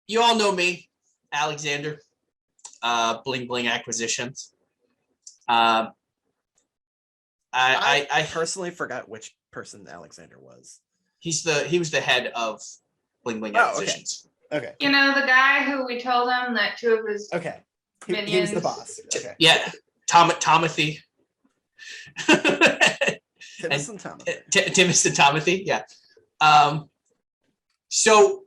you all know me, Alexander, Bling Bling Acquisitions. I
personally forgot which person Alexander was.
he was the head of Bling Bling
Oh, okay.
Acquisitions.
Okay.
You know, the guy who we told him that two of his
Okay. He was the
Minions.
boss. Okay.
Yeah, Tomothy.
Timothy and Thomas.
Timothy and Tomothy, yeah. So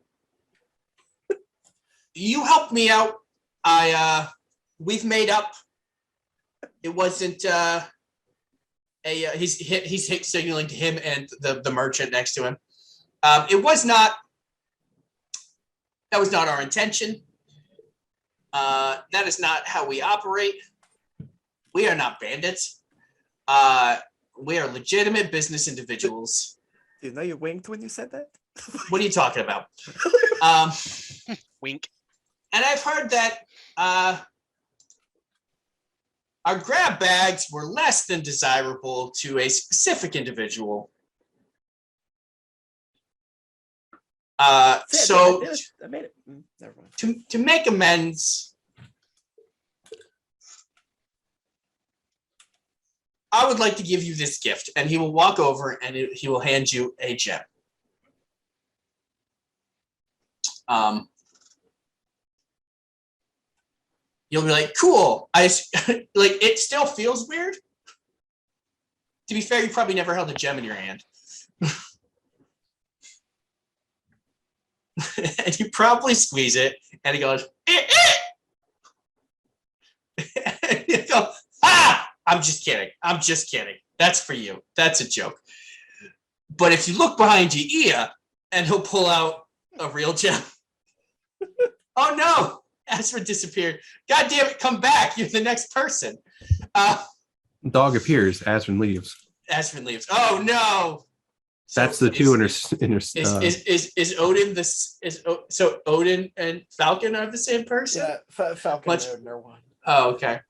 you helped me out. We've made up. It wasn't he's signaling to him and the merchant next to him. That was not our intention. That is not how we operate. We are not bandits. We are legitimate business individuals.
Do you know you winked when you said that?
What are you talking about?
Wink.
And I've heard that our grab bags were less than desirable to a specific individual. So
I made it. Never mind.
to make amends, I would like to give you this gift. And he will walk over and he will hand you a gem. You'll be like, cool. Like, it still feels weird. To be fair, you probably never held a gem in your hand. And you probably squeeze it, and he goes, and you go, ah! I'm just kidding. I'm just kidding. That's for you. That's a joke. But if you look behind your ear, and he'll pull out a real gem. Oh no! Aspen disappeared. God damn it! Come back. You're the next person.
Dog appears. Aspen leaves.
Aspen leaves. Oh no!
That's the two
Is Odin so Odin and Falcon are the same person?
Yeah, Falcon
Much-
and Odin are one.
Oh, okay.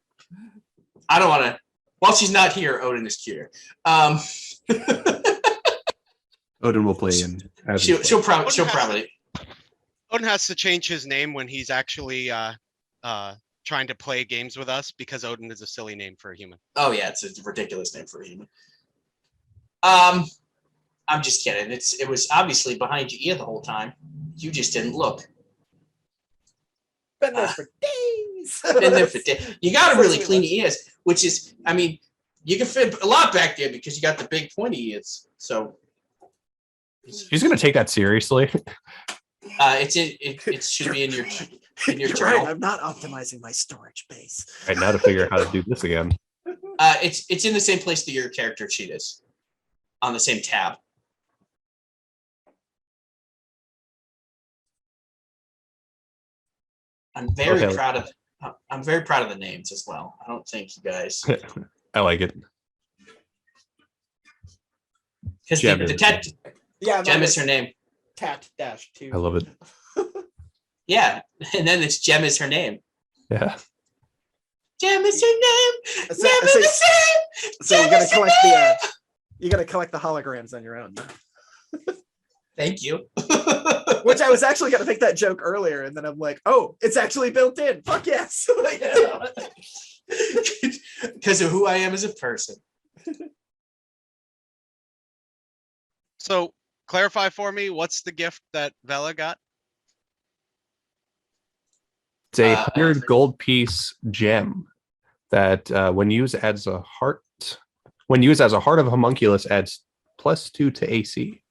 I don't want to. While she's not here, Odin is cuter.
Odin will play in.
She'll probably.
Odin has to change his name when he's actually trying to play games with us because Odin is a silly name for a human.
Oh yeah, it's a ridiculous name for a human. I'm just kidding. It was obviously behind your ear the whole time. You just didn't look.
Been there for days.
Been there for days. You got to really clean your ears, which is, I mean, you can fit a lot back there because you got the big pointy ears. So
She's gonna take that seriously.
it should be in your
You're
journal.
right, I'm not optimizing my storage base.
Right now to figure out how to do this again.
It's in the same place that your character sheet is, on the same tab. I'm very proud of the names as well. I don't think you guys,
I like it.
because
Gem
the
is-
tat
Yeah,
Gem is her name.
Tat-2.
I love it.
Yeah, and then it's Gem is her name.
Yeah.
Gem is her name.
So-
Never
so-
the same.
So you
Gem
gotta
is her
collect
name.
you gotta collect the holograms on your own.
Thank you.
Which I was actually gonna make that joke earlier, and then I'm like, oh, it's actually built in. Fuck yes.
Because of who I am as a person.
So clarify for me, what's the gift that Vela got?
It's a
Uh,
100 gold piece gem that when used adds a heart. When used as a heart of a homunculus, adds +2 to AC.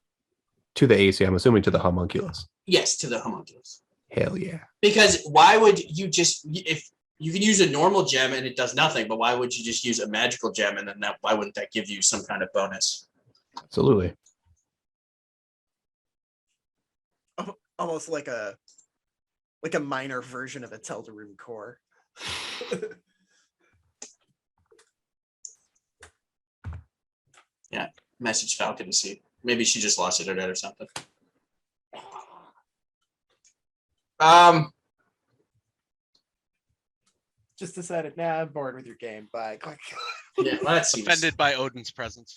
To the AC, I'm assuming to the homunculus.
Yes, to the homunculus.
Hell yeah.
Because why would you just, if you can use a normal gem and it does nothing, but why would you just use a magical gem and then why wouldn't that give you some kind of bonus?
Absolutely.
Almost like a minor version of a Teldaroom core.
Yeah, message Falcon to see. Maybe she just lost internet or something.
Just decided, nah, I'm bored with your game. Bye. Click.
Yeah, well, that seems,
Offended by Odin's presence.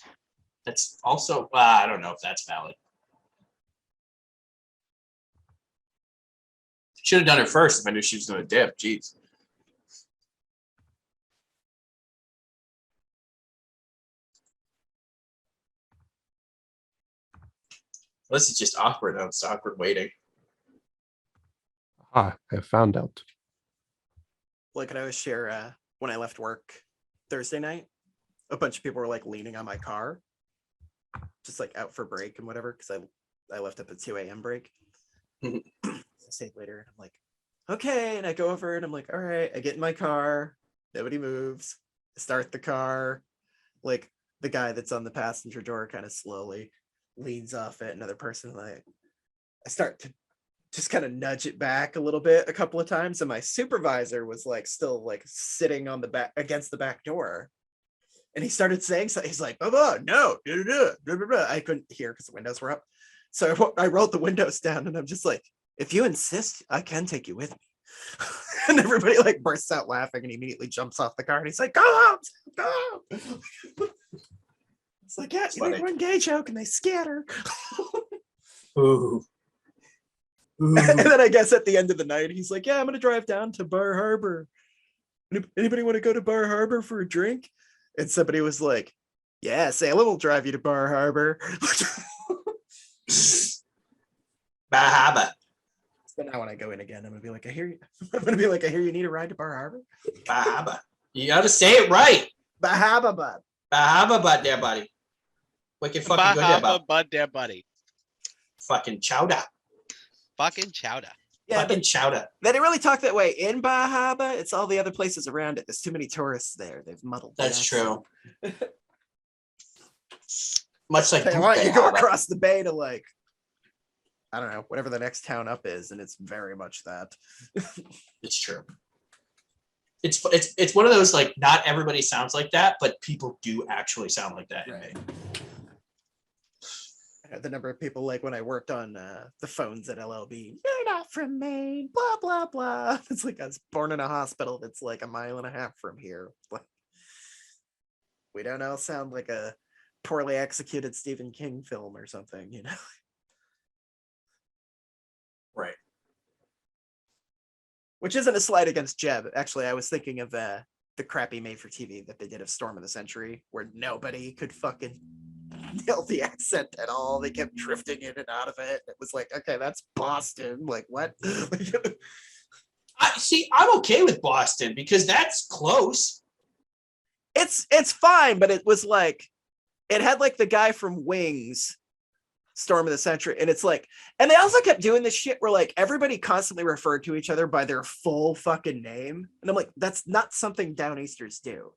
that's also, I don't know if that's valid. Should have done it first if I knew she was going to dip. Jeez. This is just awkward. It's awkward waiting.
Ah, I found out.
Like, I always share when I left work Thursday night, a bunch of people were like leaning on my car, just like out for break and whatever, because I left at the 2 a.m. break. I stayed later, and I'm like, okay, and I go over and I'm like, all right, I get in my car, nobody moves, I start the car, like the guy that's on the passenger door kind of slowly leans off it, another person, like I start to just kind of nudge it back a little bit a couple of times, and my supervisor was like still like sitting on the back against the back door, and he started saying something. He's like, no, I couldn't hear because the windows were up, so I rolled the windows down, and I'm just like, if you insist, I can take you with me. And everybody like bursts out laughing, and he immediately jumps off the car, and he's like, go. It's like, yeah, you make one gay joke and they scatter.
Ooh.
And then I guess at the end of the night, he's like, yeah, I'm gonna drive down to Bar Harbor. Anybody want to go to Bar Harbor for a drink? And somebody was like, yeah, Salem will drive you to Bar Harbor.
Bahaba.
So now when I go in again, I'm gonna be like, I hear you need a ride to Bar Harbor.
Bahaba. You gotta say it right.
Bahaba bud.
Bahaba bud there, buddy. Wicked fucking good there, bud.
Bud there, buddy.
Fucking chowder.
Fucking chowder.
Yeah,
Fucking chowder.
they didn't really talk that way in Bahaba. It's all the other places around it. There's too many tourists there. They've muddled. the
That's
accent.
true. Much like
They want you to go
Bahaba.
across the bay to like, I don't know, whatever the next town up is, and it's very much that.
It's true. It's one of those, like, not everybody sounds like that, but people do actually sound like that in
Right.
Maine.
The number of people, like when I worked on the phones at LLB, you're not from Maine, blah blah blah. It's like I was born in a hospital that's like a mile and a half from here. Like, we don't all sound like a poorly executed Stephen King film or something, you know.
Right.
Which isn't a slight against Jeb. Actually, I was thinking of the crappy made-for-TV that they did of Storm of the Century, where nobody could fucking nail the accent at all. They kept drifting in and out of it. It was like, okay, that's Boston. Like, what?
I'm okay with Boston because that's close.
It's fine, but it was like, it had like the guy from Wings, Storm of the Century, and it's like, and they also kept doing this shit where like everybody constantly referred to each other by their full fucking name, and I'm like, that's not something Downeasters do.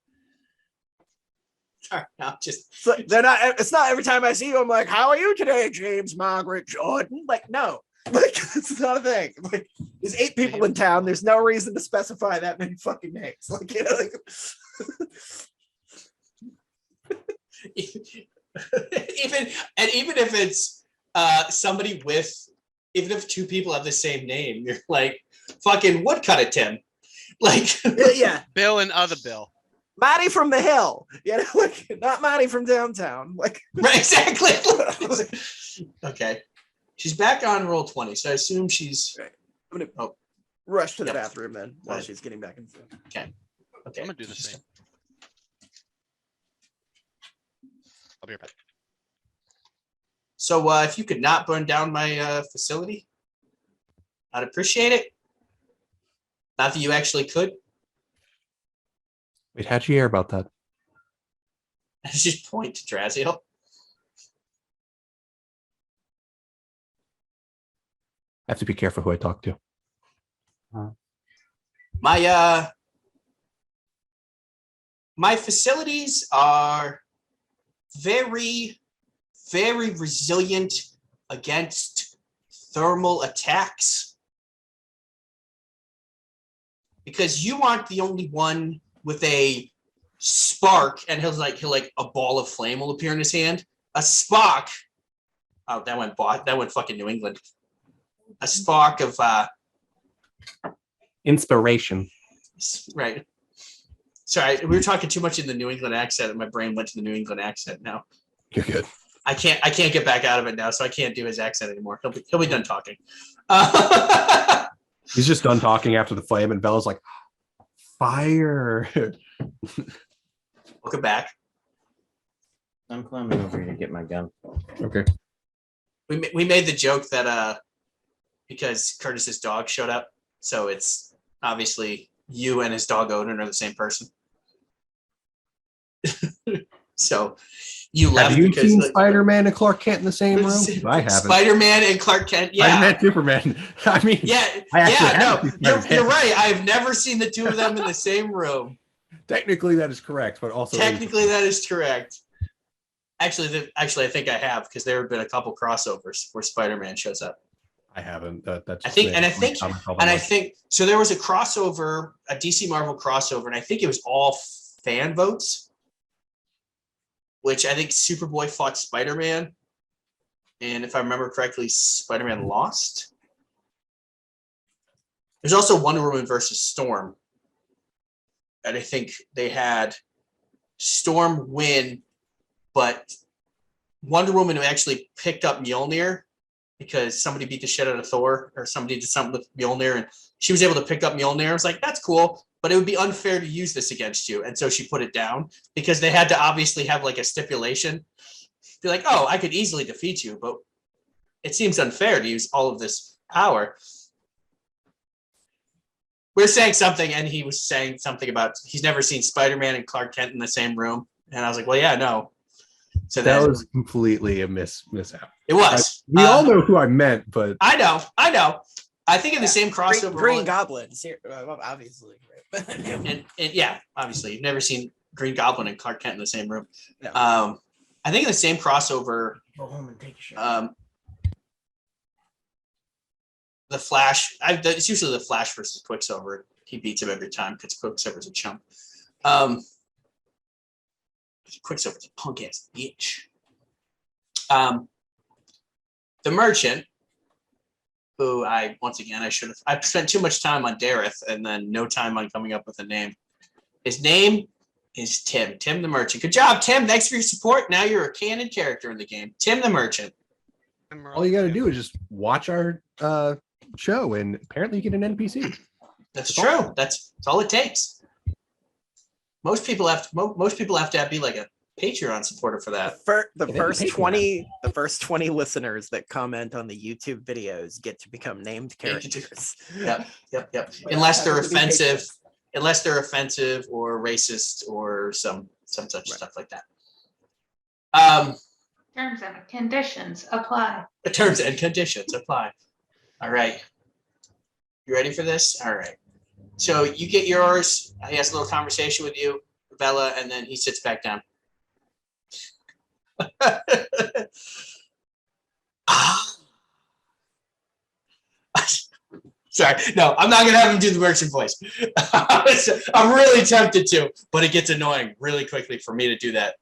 Sorry, I'm just
It's like, it's not every time I see you, I'm like, how are you today, James, Margaret, Jordan? Like, no, like it's not a thing. Like, there's 8 people in town. There's no reason to specify that many fucking names. Like, you know, like
even if it's somebody with, even if 2 people have the same name, you're like, fucking woodcutter Tim. Like,
yeah,
Bill and other Bill.
Matty from the hill, you know, like not Matty from downtown. Like,
right, exactly. Okay. She's back on roll 20, so I assume she's
Right. I'm gonna
Oh.
rush to the
Yep.
bathroom then while
Right.
she's getting back in.
okay.
I'm gonna do the same. I'll be right back.
So if you could not burn down my facility, I'd appreciate it. Not that you actually could.
Wait, how'd you hear about that?
I just point to Draziel.
I have to be careful who I talk to.
My facilities are very, very resilient against thermal attacks. Because you aren't the only one with a spark, and he'll like a ball of flame will appear in his hand. A spark. Oh, that went fucking New England. A spark of
Inspiration.
right. Sorry, we were talking too much in the New England accent, and my brain went to the New England accent now.
You're good.
I can't get back out of it now, so I can't do his accent anymore. He'll be done talking.
He's just done talking after the flame, and Bella's like, fire.
Welcome back.
I'm climbing over here to get my gun.
Okay.
We made the joke that because Curtis's dog showed up, so it's obviously you and his dog Odin are the same person. So you left
Have you
because
seen Spider-Man and Clark Kent in the same room? I haven't.
Spider-Man and Clark Kent. Yeah.
Spider-Man, Superman. I mean,
Yeah.
I actually
Yeah.
haven't
No,
seen
you're
Spider-Man.
right. I've never seen the two of them in the same room.
Technically, that is correct, but also
Technically, that is correct. Actually, I think I have, because there have been a couple crossovers where Spider-Man shows up.
I haven't. That's
I think so. There was a crossover, a DC Marvel crossover, and I think it was all fan votes, which I think Superboy fought Spider-Man, and if I remember correctly, Spider-Man lost. There's also Wonder Woman versus Storm, and I think they had Storm win, but Wonder Woman actually picked up Mjolnir because somebody beat the shit out of Thor, or somebody did something with Mjolnir, and she was able to pick up Mjolnir. I was like, that's cool, but it would be unfair to use this against you. And so she put it down because they had to obviously have like a stipulation. Be like, oh, I could easily defeat you, but it seems unfair to use all of this power. We're saying something, and he was saying something about he's never seen Spider-Man and Clark Kent in the same room. And I was like, well, yeah, no. So
that was completely a mishap.
It was.
We all know who I meant, but
I know. I think in the same crossover.
Green Goblin, obviously.
and yeah, obviously, you've never seen Green Goblin and Clark Kent in the same room.
No.
I think in the same crossover,
Go home and take a shower.
the Flash. It's usually the Flash versus Quicksilver. He beats him every time because Quicksilver's a chump. Quicksilver's a punk ass bitch. The Merchant, who I spent too much time on Dareth and then no time on coming up with a name. His name is Tim. Tim the Merchant. Good job, Tim. Thanks for your support. Now you're a canon character in the game. Tim the Merchant.
all you got to do is just watch our show, and apparently you get an NPC.
That's true. That's all it takes. Most people have to be like a Patreon supporter for that.
The first 20 listeners that comment on the YouTube videos get to become named characters.
Yep. Unless they're offensive or racist or some such stuff like that.
Terms and conditions apply.
The terms and conditions apply. All right. You ready for this? All right. So you get yours. He has a little conversation with you, Bella, and then he sits back down. Sorry, no, I'm not gonna have him do the merchant voice. I'm really tempted to, but it gets annoying really quickly for me to do that.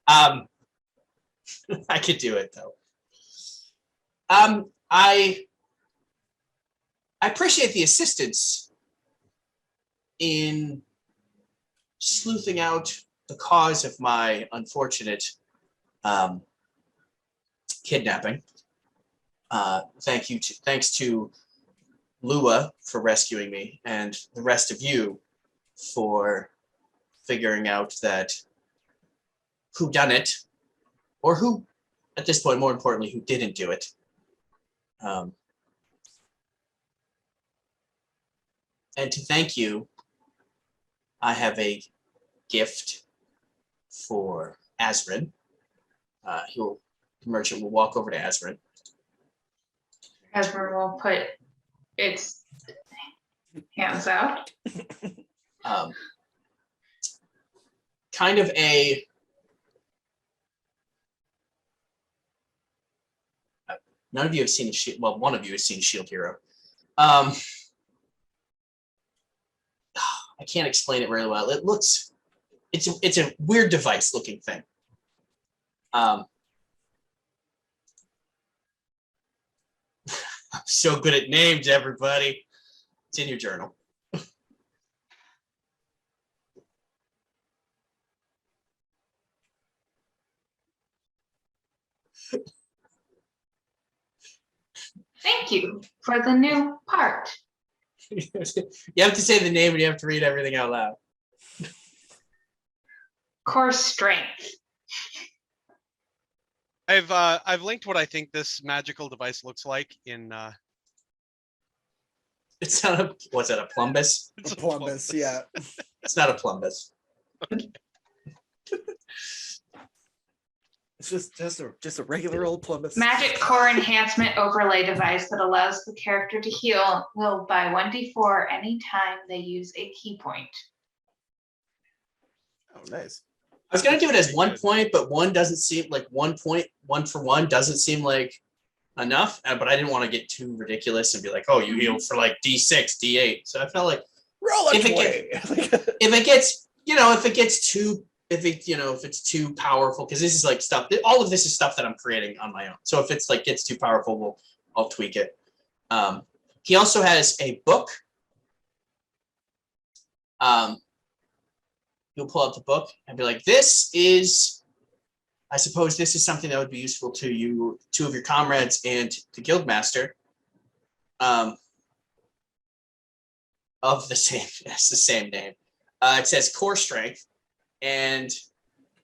I could do it though. I appreciate the assistance in sleuthing out the cause of my unfortunate kidnapping. Thanks to Lua for rescuing me, and the rest of you for figuring out that who done it, or who, at this point, more importantly, who didn't do it. And to thank you, I have a gift for Azrin. The merchant will walk over to Azrin.
Esmer will put its hands out.
Kind of a none of you have seen a shield. Well, one of you has seen Shield Hero. I can't explain it really well. It looks, it's a weird device looking thing. I'm so good at names, everybody. It's in your journal.
Thank you for the new part.
You have to say the name and you have to read everything out loud.
Core strength.
I've linked what I think this magical device looks like in
It's not a, what's that, a plumbus?
it's a
Plumbus, yeah.
It's not a plumbus.
It's just a regular old Plumbus.
Magic core enhancement overlay device that allows the character to heal will by 1d4 anytime they use a key point.
Oh, nice.
I was gonna do it as 1 point, but one doesn't seem like 1 point, 1 for 1 doesn't seem like enough. But I didn't want to get too ridiculous and be like, oh, you heal for like D6, D8. So I felt like
Roll
if it gets, if it's too powerful, because this is like stuff, all of this is stuff that I'm creating on my own. So if it's like gets too powerful, I'll tweak it. He also has a book. You'll pull out the book and be like, I suppose this is something that would be useful to you, 2 of your comrades and the guildmaster. Of the same name. It says core strength, and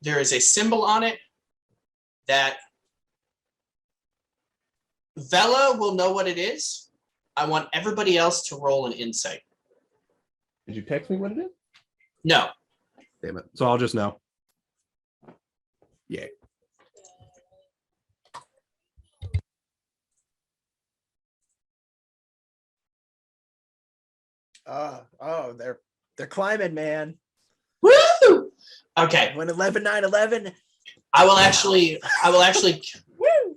there is a symbol on it that Vela will know what it is. I want everybody else to roll an insight.
Did you text me what it is?
No.
Damn it. So I'll just know. Yeah.
They're climbing, man.
Woo! Okay.
When 11-9-11.
I will actually
Woo!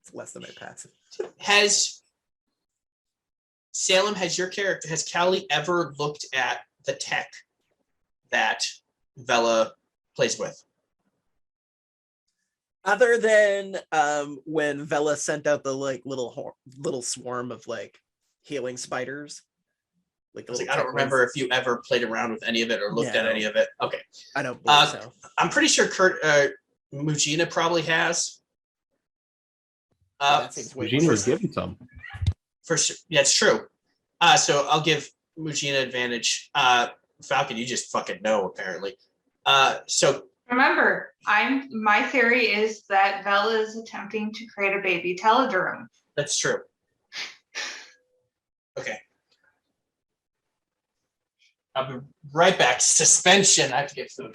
It's less than my passive.
has Callie ever looked at the tech that Vela plays with?
Other than when Vela sent out the like little swarm of like healing spiders. Like
I don't remember if you ever played around with any of it or looked at any of it. Okay.
I don't believe so.
I'm pretty sure Mujina probably has.
That seems way
Eugenia
more
was given some.
For sure. Yeah, it's true. So I'll give Mujina advantage. Falcon, you just fucking know, apparently. So
Remember, my theory is that Vela is attempting to create a baby Teledrum.
that's true. Okay. I'll be right back. Suspension. I have to get food.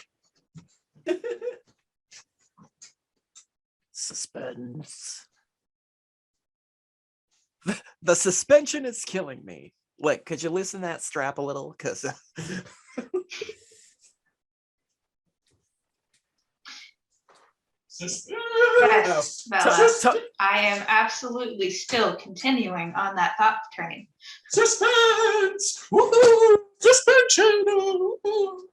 Suspense. The suspension is killing me. Look, could you loosen that strap a little? Because
Yes, Vela. I am absolutely still continuing on that thought train.
Suspense! Woohoo! Suspension! Woo-hoo.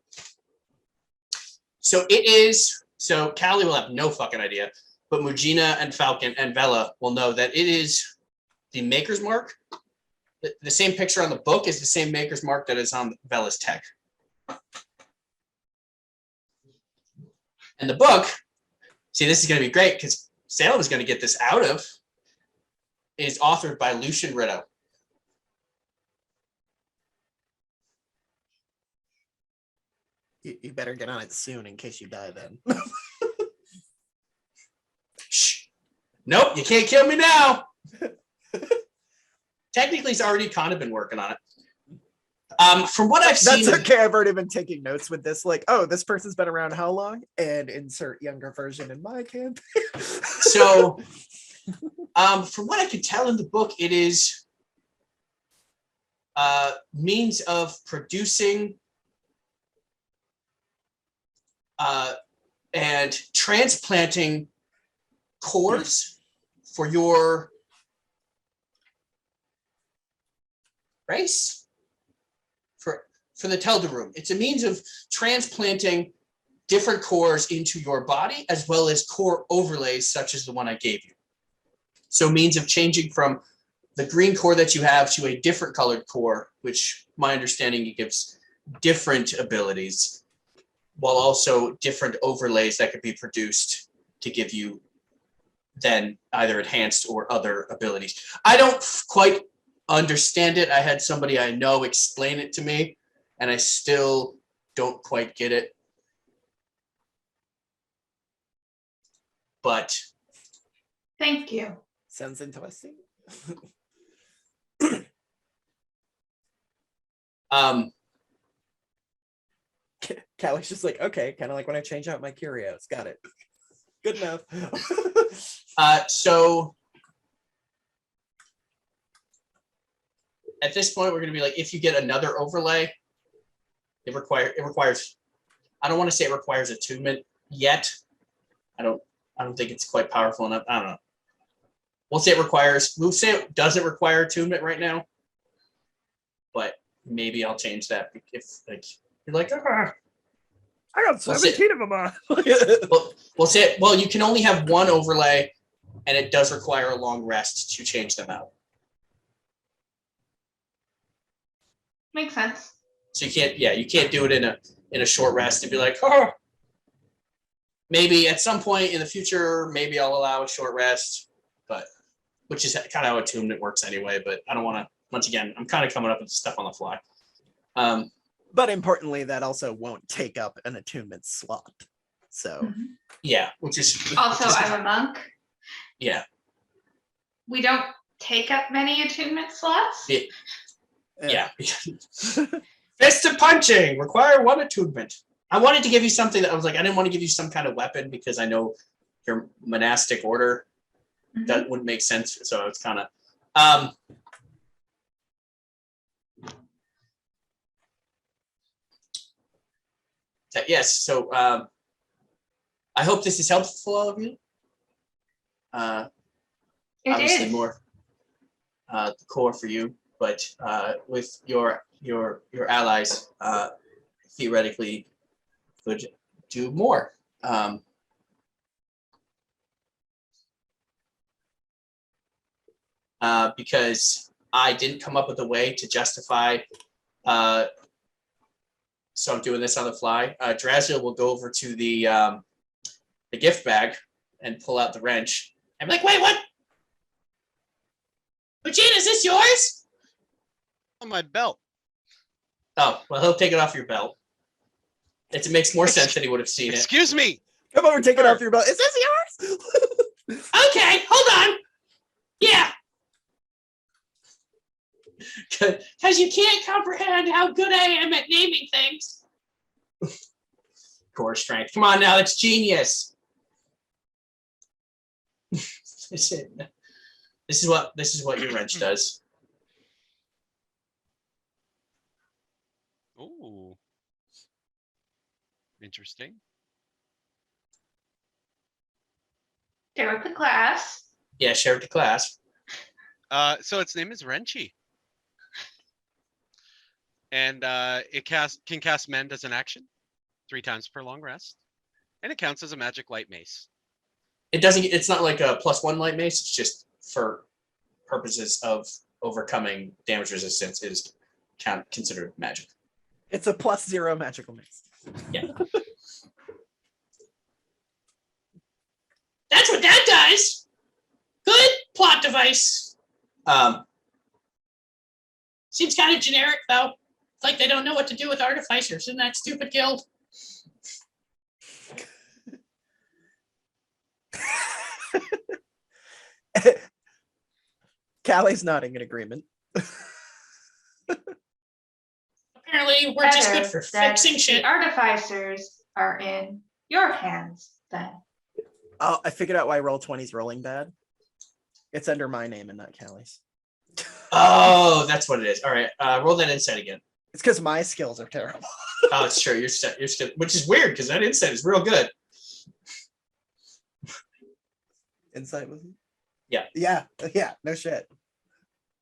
So it is. So Callie will have no fucking idea, but Mujina and Falcon and Vela will know that it is the maker's mark. The same picture on the book is the same maker's mark that is on Vela's tech. And the book, see, this is going to be great because Salem is going to get this out of is authored by Lucian Ritto.
You better get on it soon in case you die then.
Shh. Nope, you can't kill me now. Technically, he's already kind of been working on it. From what I've seen,
That's okay. I've already been taking notes with this. Like, oh, this person's been around how long? And insert younger version in my campaign.
So, from what I could tell in the book, it is means of producing and transplanting cores for your race, for the Teldarum. It's a means of transplanting different cores into your body, as well as core overlays such as the one I gave you. So means of changing from the green core that you have to a different colored core, which my understanding it gives different abilities, while also different overlays that could be produced to give you then either enhanced or other abilities. I don't quite understand it. I had somebody I know explain it to me, and I still don't quite get it. But
Thank you.
Sounds interesting. Callie's just like, okay, kind of like when I change out my curios. Got it. Good enough.
So at this point, we're going to be like, if you get another overlay, it requires. I don't want to say it requires attunement yet. I don't think it's quite powerful enough. I don't know. We'll say it requires. We'll say it doesn't require attunement right now, but maybe I'll change that if like you're like,
I got
17
of them on.
we'll say it. Well, you can only have one overlay, and it does require a long rest to change them out.
Makes sense.
So you can't do it in a short rest and be like, oh. Maybe at some point in the future, maybe I'll allow a short rest, but which is kind of how attunement works anyway. But I don't want to. Once again, I'm kind of coming up with stuff on the fly.
But importantly, that also won't take up an attunement slot. So
yeah, which is
Also, I'm a monk.
Yeah.
We don't take up many attunement slots.
Yeah. Fist of punching require one attunement. I wanted to give you something that I was like, I didn't want to give you some kind of weapon because I know your monastic order. That wouldn't make sense. So it's kind of yes. So I hope this is helpful for all of you.
It
Obviously
is.
more the core for you, but with your allies, theoretically could do more. Because I didn't come up with a way to justify. So I'm doing this on the fly. Draziel will go over to the gift bag and pull out the wrench. I'm like, wait, what? Eugene, is this yours?
On my belt.
Oh, well, he'll take it off your belt. It makes more sense than he would have seen it.
Excuse me.
come over, take it off your belt. Is this yours?
Okay, hold on. Yeah. Because you can't comprehend how good I am at naming things.
Core strength. Come on now, that's genius. This is what your wrench does.
Ooh. Interesting.
Share with the class.
Yeah, share it to class.
So its name is Renchi. And it can cast Mend as an action 3 times per long rest. And it counts as a magic light mace.
It's not like a +1 light mace, it's just for purposes of overcoming damage resistance is considered magic.
It's a +0 magical mace.
Yeah.
That's what that does. Good plot device. Seems kind of generic, though. It's like they don't know what to do with artificers in that stupid guild.
Callie's nodding in agreement.
Apparently, we're just good
Better
for
that
fixing
the
shit.
artificers are in your hands then.
Oh, I figured out why Roll20's rolling bad. It's under my name and not Callie's.
Oh, that's what it is. All right, roll that insight again.
It's because my skills are terrible.
Oh, it's true. You're still, which is weird because that insight is real good.
Insight was.
Yeah.
Yeah. Yeah. No shit.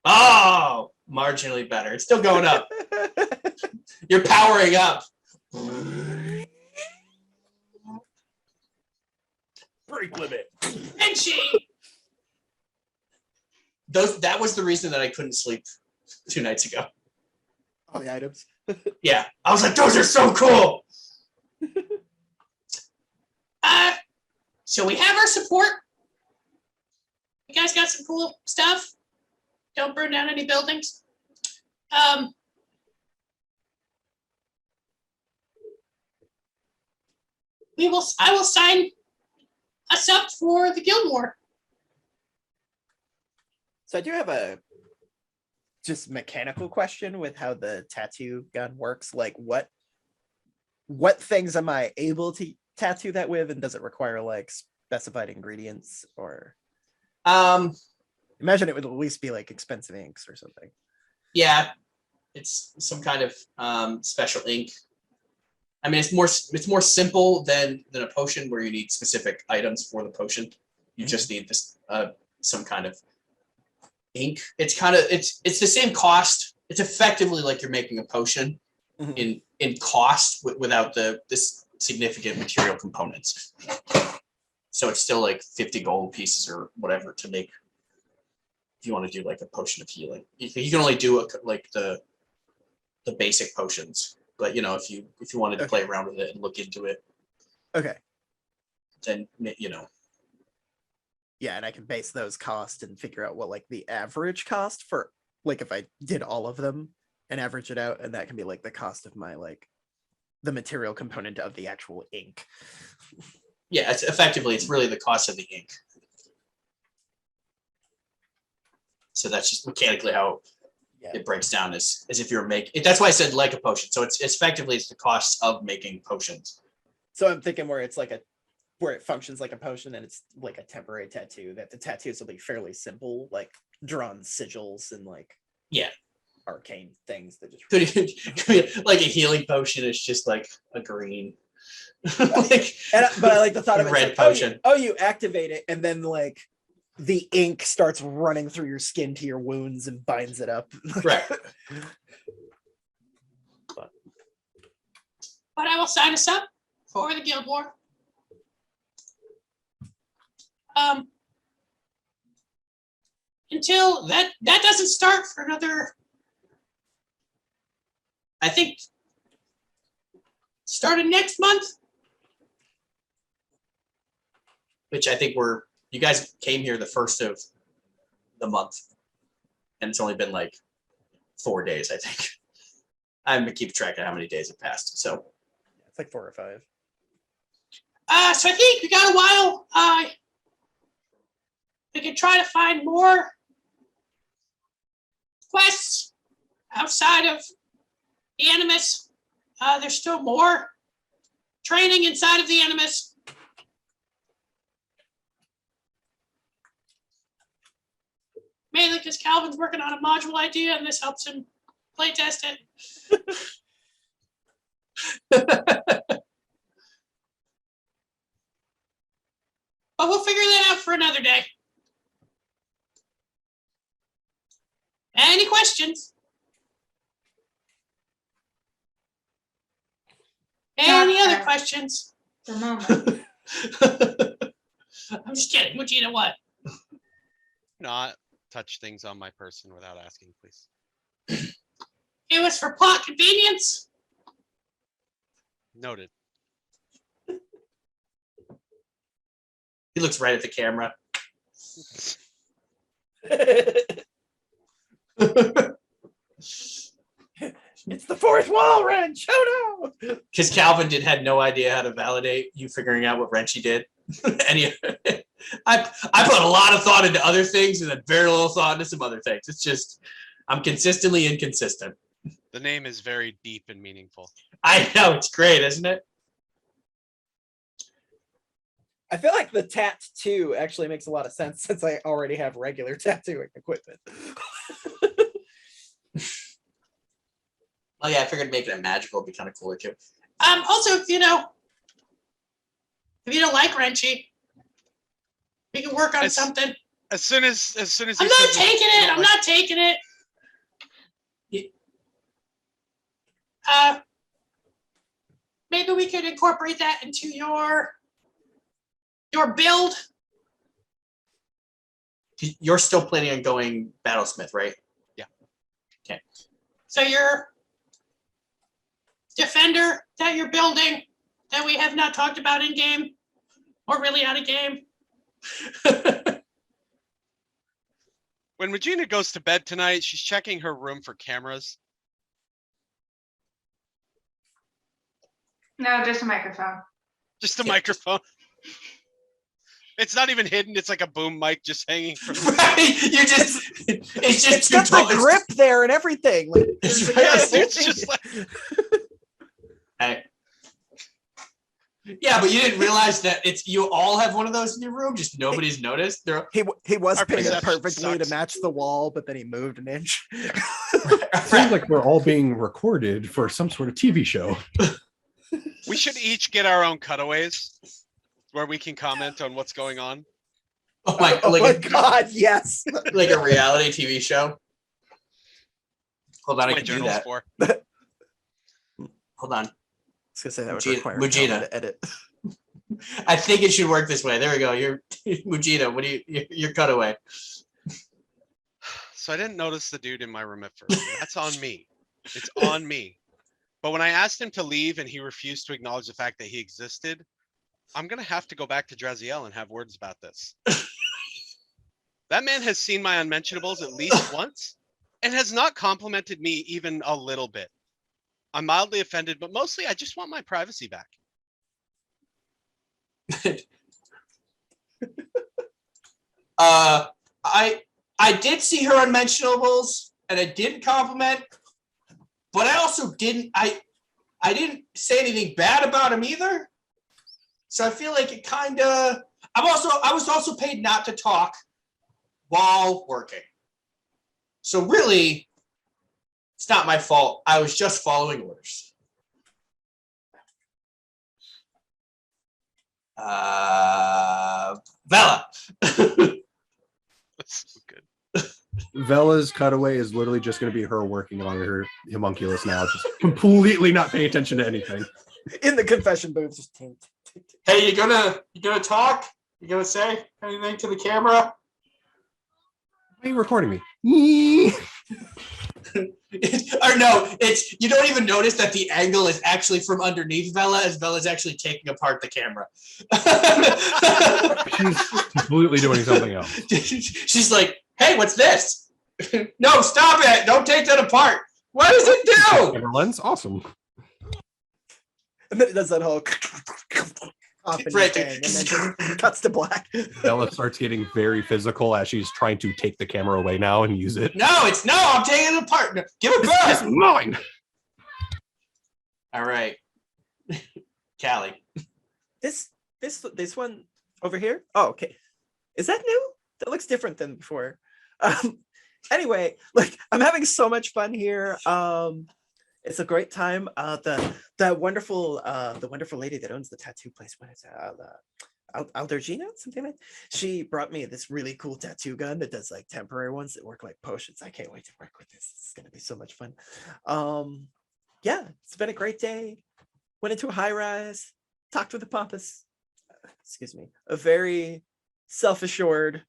Oh, marginally better. It's still going up. You're powering up.
Break limit.
And she.
That was the reason that I couldn't sleep 2 nights ago.
All the items.
Yeah, I was like, those are so cool.
So we have our support. You guys got some cool stuff. Don't burn down any buildings. I will sign us up for the guild war.
So I do have a just mechanical question with how the tattoo gun works. Like what things am I able to tattoo that with, and does it require like specified ingredients, or imagine it would at least be like expensive inks or something.
Yeah, it's some kind of special ink. I mean, it's more simple than a potion where you need specific items for the potion. You just need this some kind of ink. It's the same cost. It's effectively like you're making a potion in cost without this significant material components. So it's still like 50 gold pieces or whatever to make. If you want to do like a potion of healing, you can only do like the basic potions. But you know, if you wanted to play around with it and look into it,
Okay.
then you know.
Yeah, and I can base those costs and figure out what like the average cost for, like if I did all of them and average it out, and that can be like the cost of my like the material component of the actual ink.
Yeah, it's really the cost of the ink. So that's just mechanically how it breaks down as if you're making. That's why I said like a potion. So it's effectively the cost of making potions.
So I'm thinking where it's like where it functions like a potion and it's like a temporary tattoo, that the tattoos will be fairly simple, like drawn sigils and like arcane things that just
could like a healing potion is just like a green.
But I like the thought of it,
red
like,
potion.
you activate it and then like the ink starts running through your skin to your wounds and binds it up.
Right.
But I will sign us up for the guild war. Until that doesn't start for another, I think, starting next month.
Which I think you guys came here the first of the month, and it's only been like 4 days, I think. I'm gonna keep track of how many days have passed. So
it's like 4 or 5.
So I think we got a while. We can try to find more quests outside of the Animus. There's still more training inside of the Animus. Mainly because Calvin's working on a module idea and this helps him play test it. But we'll figure that out for another day. Any questions? Any other questions?
The moment.
I'm just kidding. Mujita, what?
Not touch things on my person without asking, please.
It was for plot convenience.
Noted.
he looks right at the camera.
It's the fourth wall wrench. Oh no!
Because Calvin had no idea how to validate you figuring out what wrench he did. I put a lot of thought into other things and then very little thought into some other things. It's just I'm consistently inconsistent.
The name is very deep and meaningful.
I know, it's great, isn't it?
I feel like the tattoo actually makes a lot of sense since I already have regular tattooing equipment.
Oh yeah, I figured making it magical would be kind of cooler too. Also, if you don't like Wrenchy, we can work on something.
As soon as
I'm not taking it. I'm not taking it. Maybe we could incorporate that into your build.
You're still planning on going Battlesmith, right?
Yeah.
Okay.
So your defender that you're building that we have not talked about in game or really out of game.
When Regina goes to bed tonight, she's checking her room for cameras.
No, just a microphone.
Just a microphone. It's not even hidden. It's like a boom mic just hanging from.
Right? It's
got the grip there and everything. Like,
It's
It's just like
Hey. Yeah, but you didn't realize that you all have one of those in your room. Just nobody's noticed.
He was
Our
painted
perception
perfectly to
sucks.
match the wall, but then he moved an inch.
Seems like we're all being recorded for some sort of TV show.
we should each get our own cutaways where we can comment on what's going on.
Oh my,
Oh my
like,
god, yes.
like a reality TV show. Hold on, I
That's
can
what my
do
journal's
that.
for.
Hold on.
I was gonna say that would
Mujina-
require
Mujina.
Calvin to edit.
I think it should work this way. There we go. You're Mujina. What do your cutaway?
So I didn't notice the dude in my room at first. That's on me. It's on me. But when I asked him to leave and he refused to acknowledge the fact that he existed, I'm gonna have to go back to Draziel and have words about this. That man has seen my unmentionables at least once and has not complimented me even a little bit. I'm mildly offended, but mostly I just want my privacy back.
I did see her unmentionables and I didn't compliment, but I also didn't I didn't say anything bad about him either. So I feel like it kind of I was also paid not to talk while working. So really it's not my fault. I was just following orders. Vela.
That's so good.
Vela's cutaway is literally just going to be her working on her homunculus now, just completely not paying attention to anything.
In the confession booth, just tink, tink, tink.
Hey, you gonna talk? You gonna say anything to the camera?
Why are you recording me?
Or no, it's you don't even notice that the angle is actually from underneath Vela as Vela's actually taking apart the camera.
She's completely doing something else.
She's like, hey, what's this? No, stop it. Don't take that apart. What does it do?
Camera lens, awesome.
And then it does that whole coughing
Right.
thing, and then just cuts to black.
Bella starts getting very physical as she's trying to take the camera away now and use it.
No, I'm taking it apart. No, give it
It's
back.
mine.
All right. Callie.
This one over here. Oh, okay. Is that new? That looks different than before. Anyway, like I'm having so much fun here. It's a great time. The wonderful lady that owns the tattoo place, what is it? Aldergina, something like that. She brought me this really cool tattoo gun that does like temporary ones that work like potions. I can't wait to work with this. It's gonna be so much fun. Yeah, it's been a great day. Went into a high rise, talked with the pompous, excuse me, a very self-assured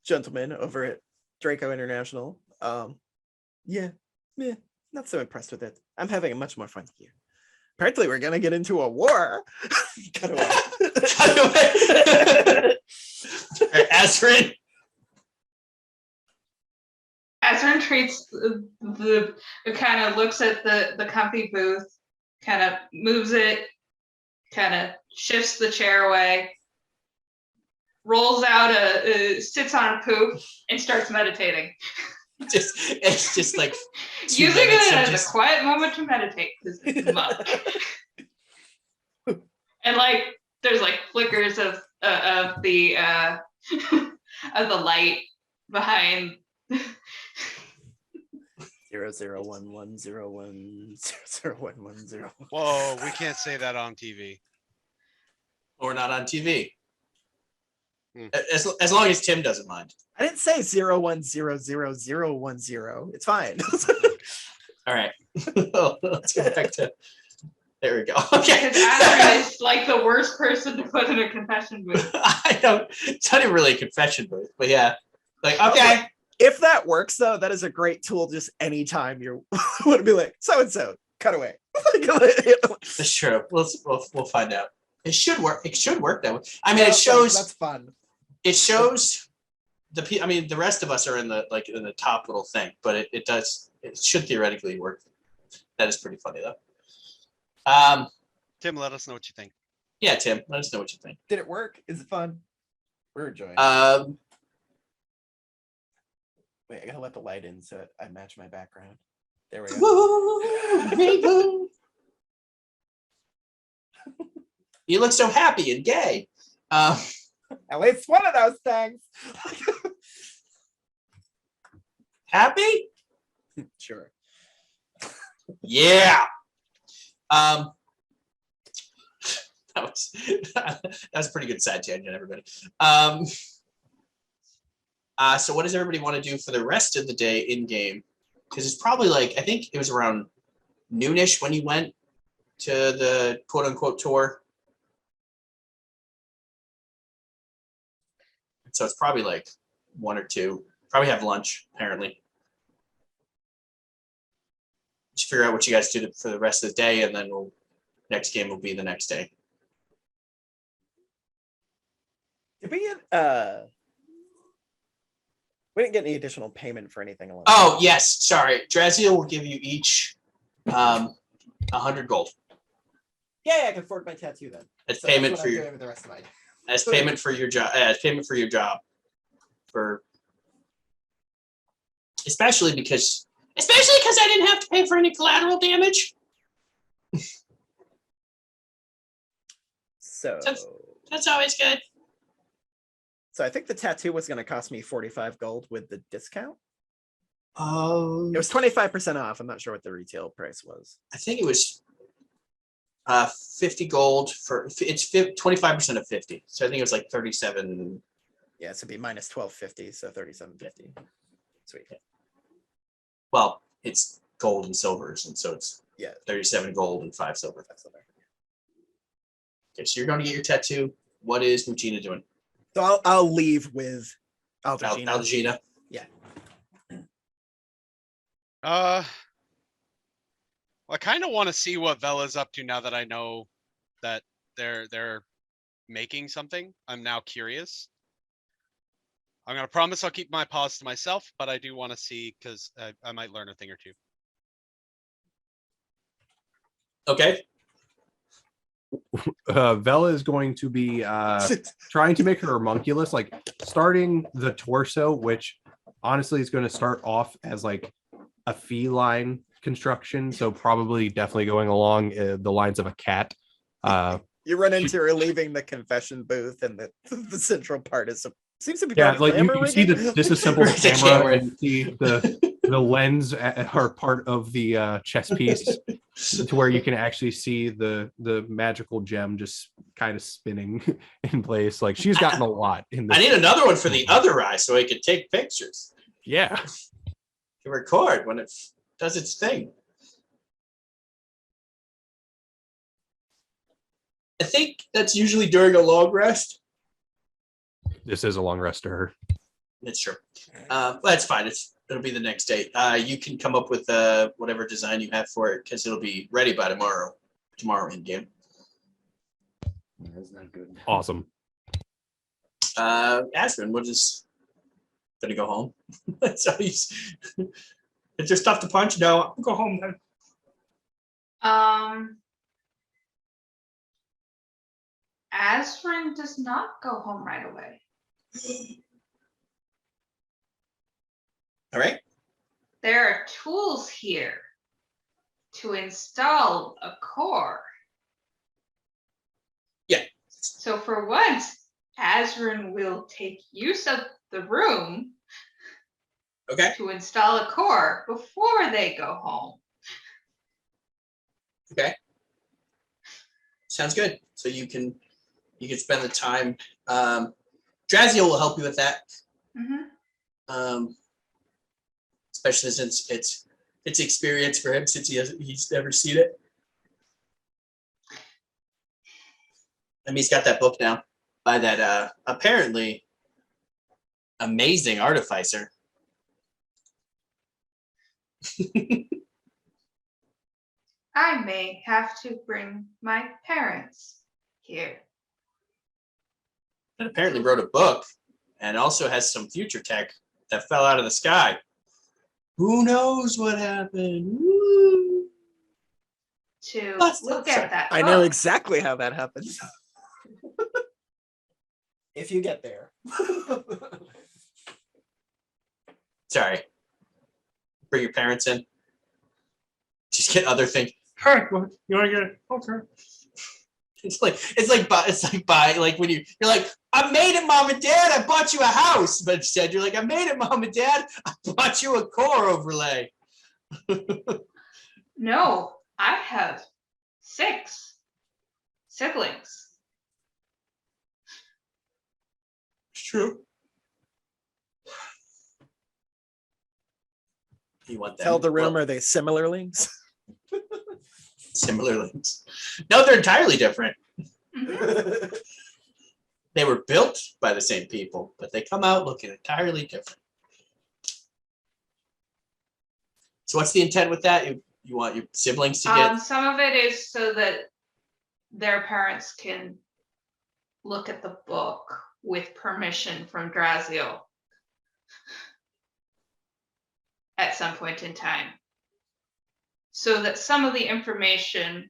gentleman over at Draco International. Yeah, not so impressed with it. I'm having much more fun here. Apparently, we're gonna get into a war. Cut away.
Astrid.
Azrin treats the kind of looks at the comfy booth, kind of moves it, kind of shifts the chair away, rolls out sits on a poop, and starts meditating.
It's just like
Using it as a quiet moment to meditate because it's a monk. And like there's like flickers of the of the light behind.
001101001101.
Whoa, we can't say that on TV.
or not on TV.
Hmm.
As long as Tim doesn't mind.
I didn't say 01000010. It's fine.
All right. Let's go back to. There we go. Okay.
Because Azrin is like the worst person to put in a confession booth.
I don't. It's not even really a confession booth, but yeah. Like okay.
If that works though, that is a great tool. Just anytime you want to be like so and so, cut away.
That's true. We'll find out. It should work. It should work that way. I mean, it shows.
That's fun.
It shows I mean, the rest of us are in the top little thing, but it does. It should theoretically work. That is pretty funny though.
Tim, let us know what you think.
Yeah, Tim, let us know what you think.
Did it work? Is it fun? We're enjoying it. Wait, I gotta let the light in so I match my background. There we go.
You look so happy and gay.
At least one of those things.
Happy?
Sure.
Yeah. That was a pretty good side tangent, everybody. So what does everybody want to do for the rest of the day in game? Because it's probably like, I think it was around noonish when you went to the quote unquote tour. So it's probably like 1 or 2. Probably have lunch, apparently. Just figure out what you guys do for the rest of the day, and then next game will be the next day.
Did we get we didn't get any additional payment for anything along.
Oh yes, sorry. Draziel will give you each 100 gold.
Yeah, I can afford my tattoo then.
As
So
payment
that's
for
what I'm
your
doing with the rest of my.
as payment for your job. As payment for your job. Especially because I didn't have to pay for any collateral damage.
So
That's always good.
So I think the tattoo was going to cost me 45 gold with the discount.
Oh,
It was 25% off. I'm not sure what the retail price was.
I think it was 50 gold for it's 25% of 50. So I think it was like 37.
Yeah, so it'd be minus 1250, so 3750. Sweet.
Well, it's gold and silvers, and so it's
Yeah.
37 gold and 5 silver.
That's the there.
Okay, so you're going to get your tattoo. What is Mugina doing?
So I'll leave with Aldrigina.
Aldrigina.
Yeah.
Well, I kind of want to see what Vela's up to now that I know that they're making something. I'm now curious. I'm gonna promise I'll keep my paws to myself, but I do want to see because I might learn a thing or two.
Okay.
Vela is going to be trying to make her homunculus, like starting the torso, which honestly is going to start off as like a feline construction. So probably definitely going along the lines of a cat.
You run into her leaving the confession booth, and the central part is seems to be
Yeah, like you see
rigging.
the disassembled
It's a
camera
camera.
and see the lens are part of the chess piece to where you can actually see the magical gem just kind of spinning in place. Like she's gotten a lot in this.
I need another one for the other eye so I could take pictures
Yeah.
to record when it does its thing. I think that's usually during a long rest.
This is a long rest to her.
That's true. Well, that's fine. It'll be the next day. You can come up with whatever design you have for it because it'll be ready by tomorrow. Tomorrow in game.
That's not good.
Awesome.
Aspen, what is Gonna go home. So he's. Is there stuff to punch? No, I'll go home then.
Asrin does not go home right away.
All right.
There are tools here to install a core.
Yeah.
So for once, Asrin will take use of the room
Okay.
to install a core before they go home.
Okay. Sounds good. So you can spend the time. Draziel will help you with that. Especially since it's experience for him since he's never seen it. I mean, he's got that book now by that apparently amazing artificer.
I may have to bring my parents here.
And apparently wrote a book and also has some future tech that fell out of the sky. Who knows what happened? Woo.
To
Let's
look
sorry.
at that.
I know
book.
exactly how that happens. If you get there.
Sorry. Bring your parents in. Just get other things. Hey, you want to get it? Okay. It's like when you're like, I made it, Mom and Dad. I bought you a house, but instead you're like, I made it, Mom and Dad. I bought you a core overlay.
No, I have 6 siblings.
It's true. You want them?
Tell the room,
Well,
are they similarlings?
similar links. No, they're entirely different. They were built by the same people, but they come out looking entirely different. So what's the intent with that? You want your siblings to get
Some of it is so that their parents can look at the book with permission from Draziel at some point in time, so that some of the information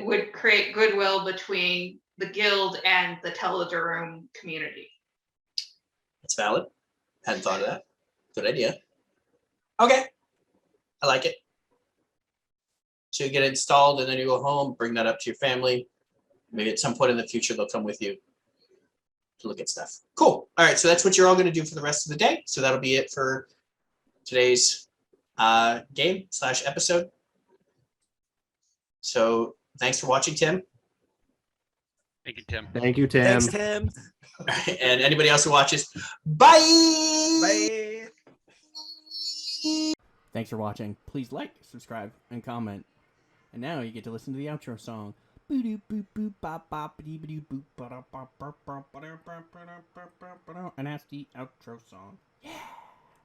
would create goodwill between the guild and the Teledaroom community.
That's valid. Hadn't thought of that. Good idea. Okay. I like it. So you get it installed and then you go home, bring that up to your family. Maybe at some point in the future, they'll come with you to look at stuff. Cool. All right. So that's what you're all going to do for the rest of the day. So that'll be it for today's game/episode. So thanks for watching, Tim.
Thank you, Tim.
Thank you, Tim.
Thanks, Tim.
And anybody else who watches, bye.
Bye.
Thanks for watching. Please like, subscribe, and comment. And now you get to listen to the outro song. And that's the outro song. Yeah.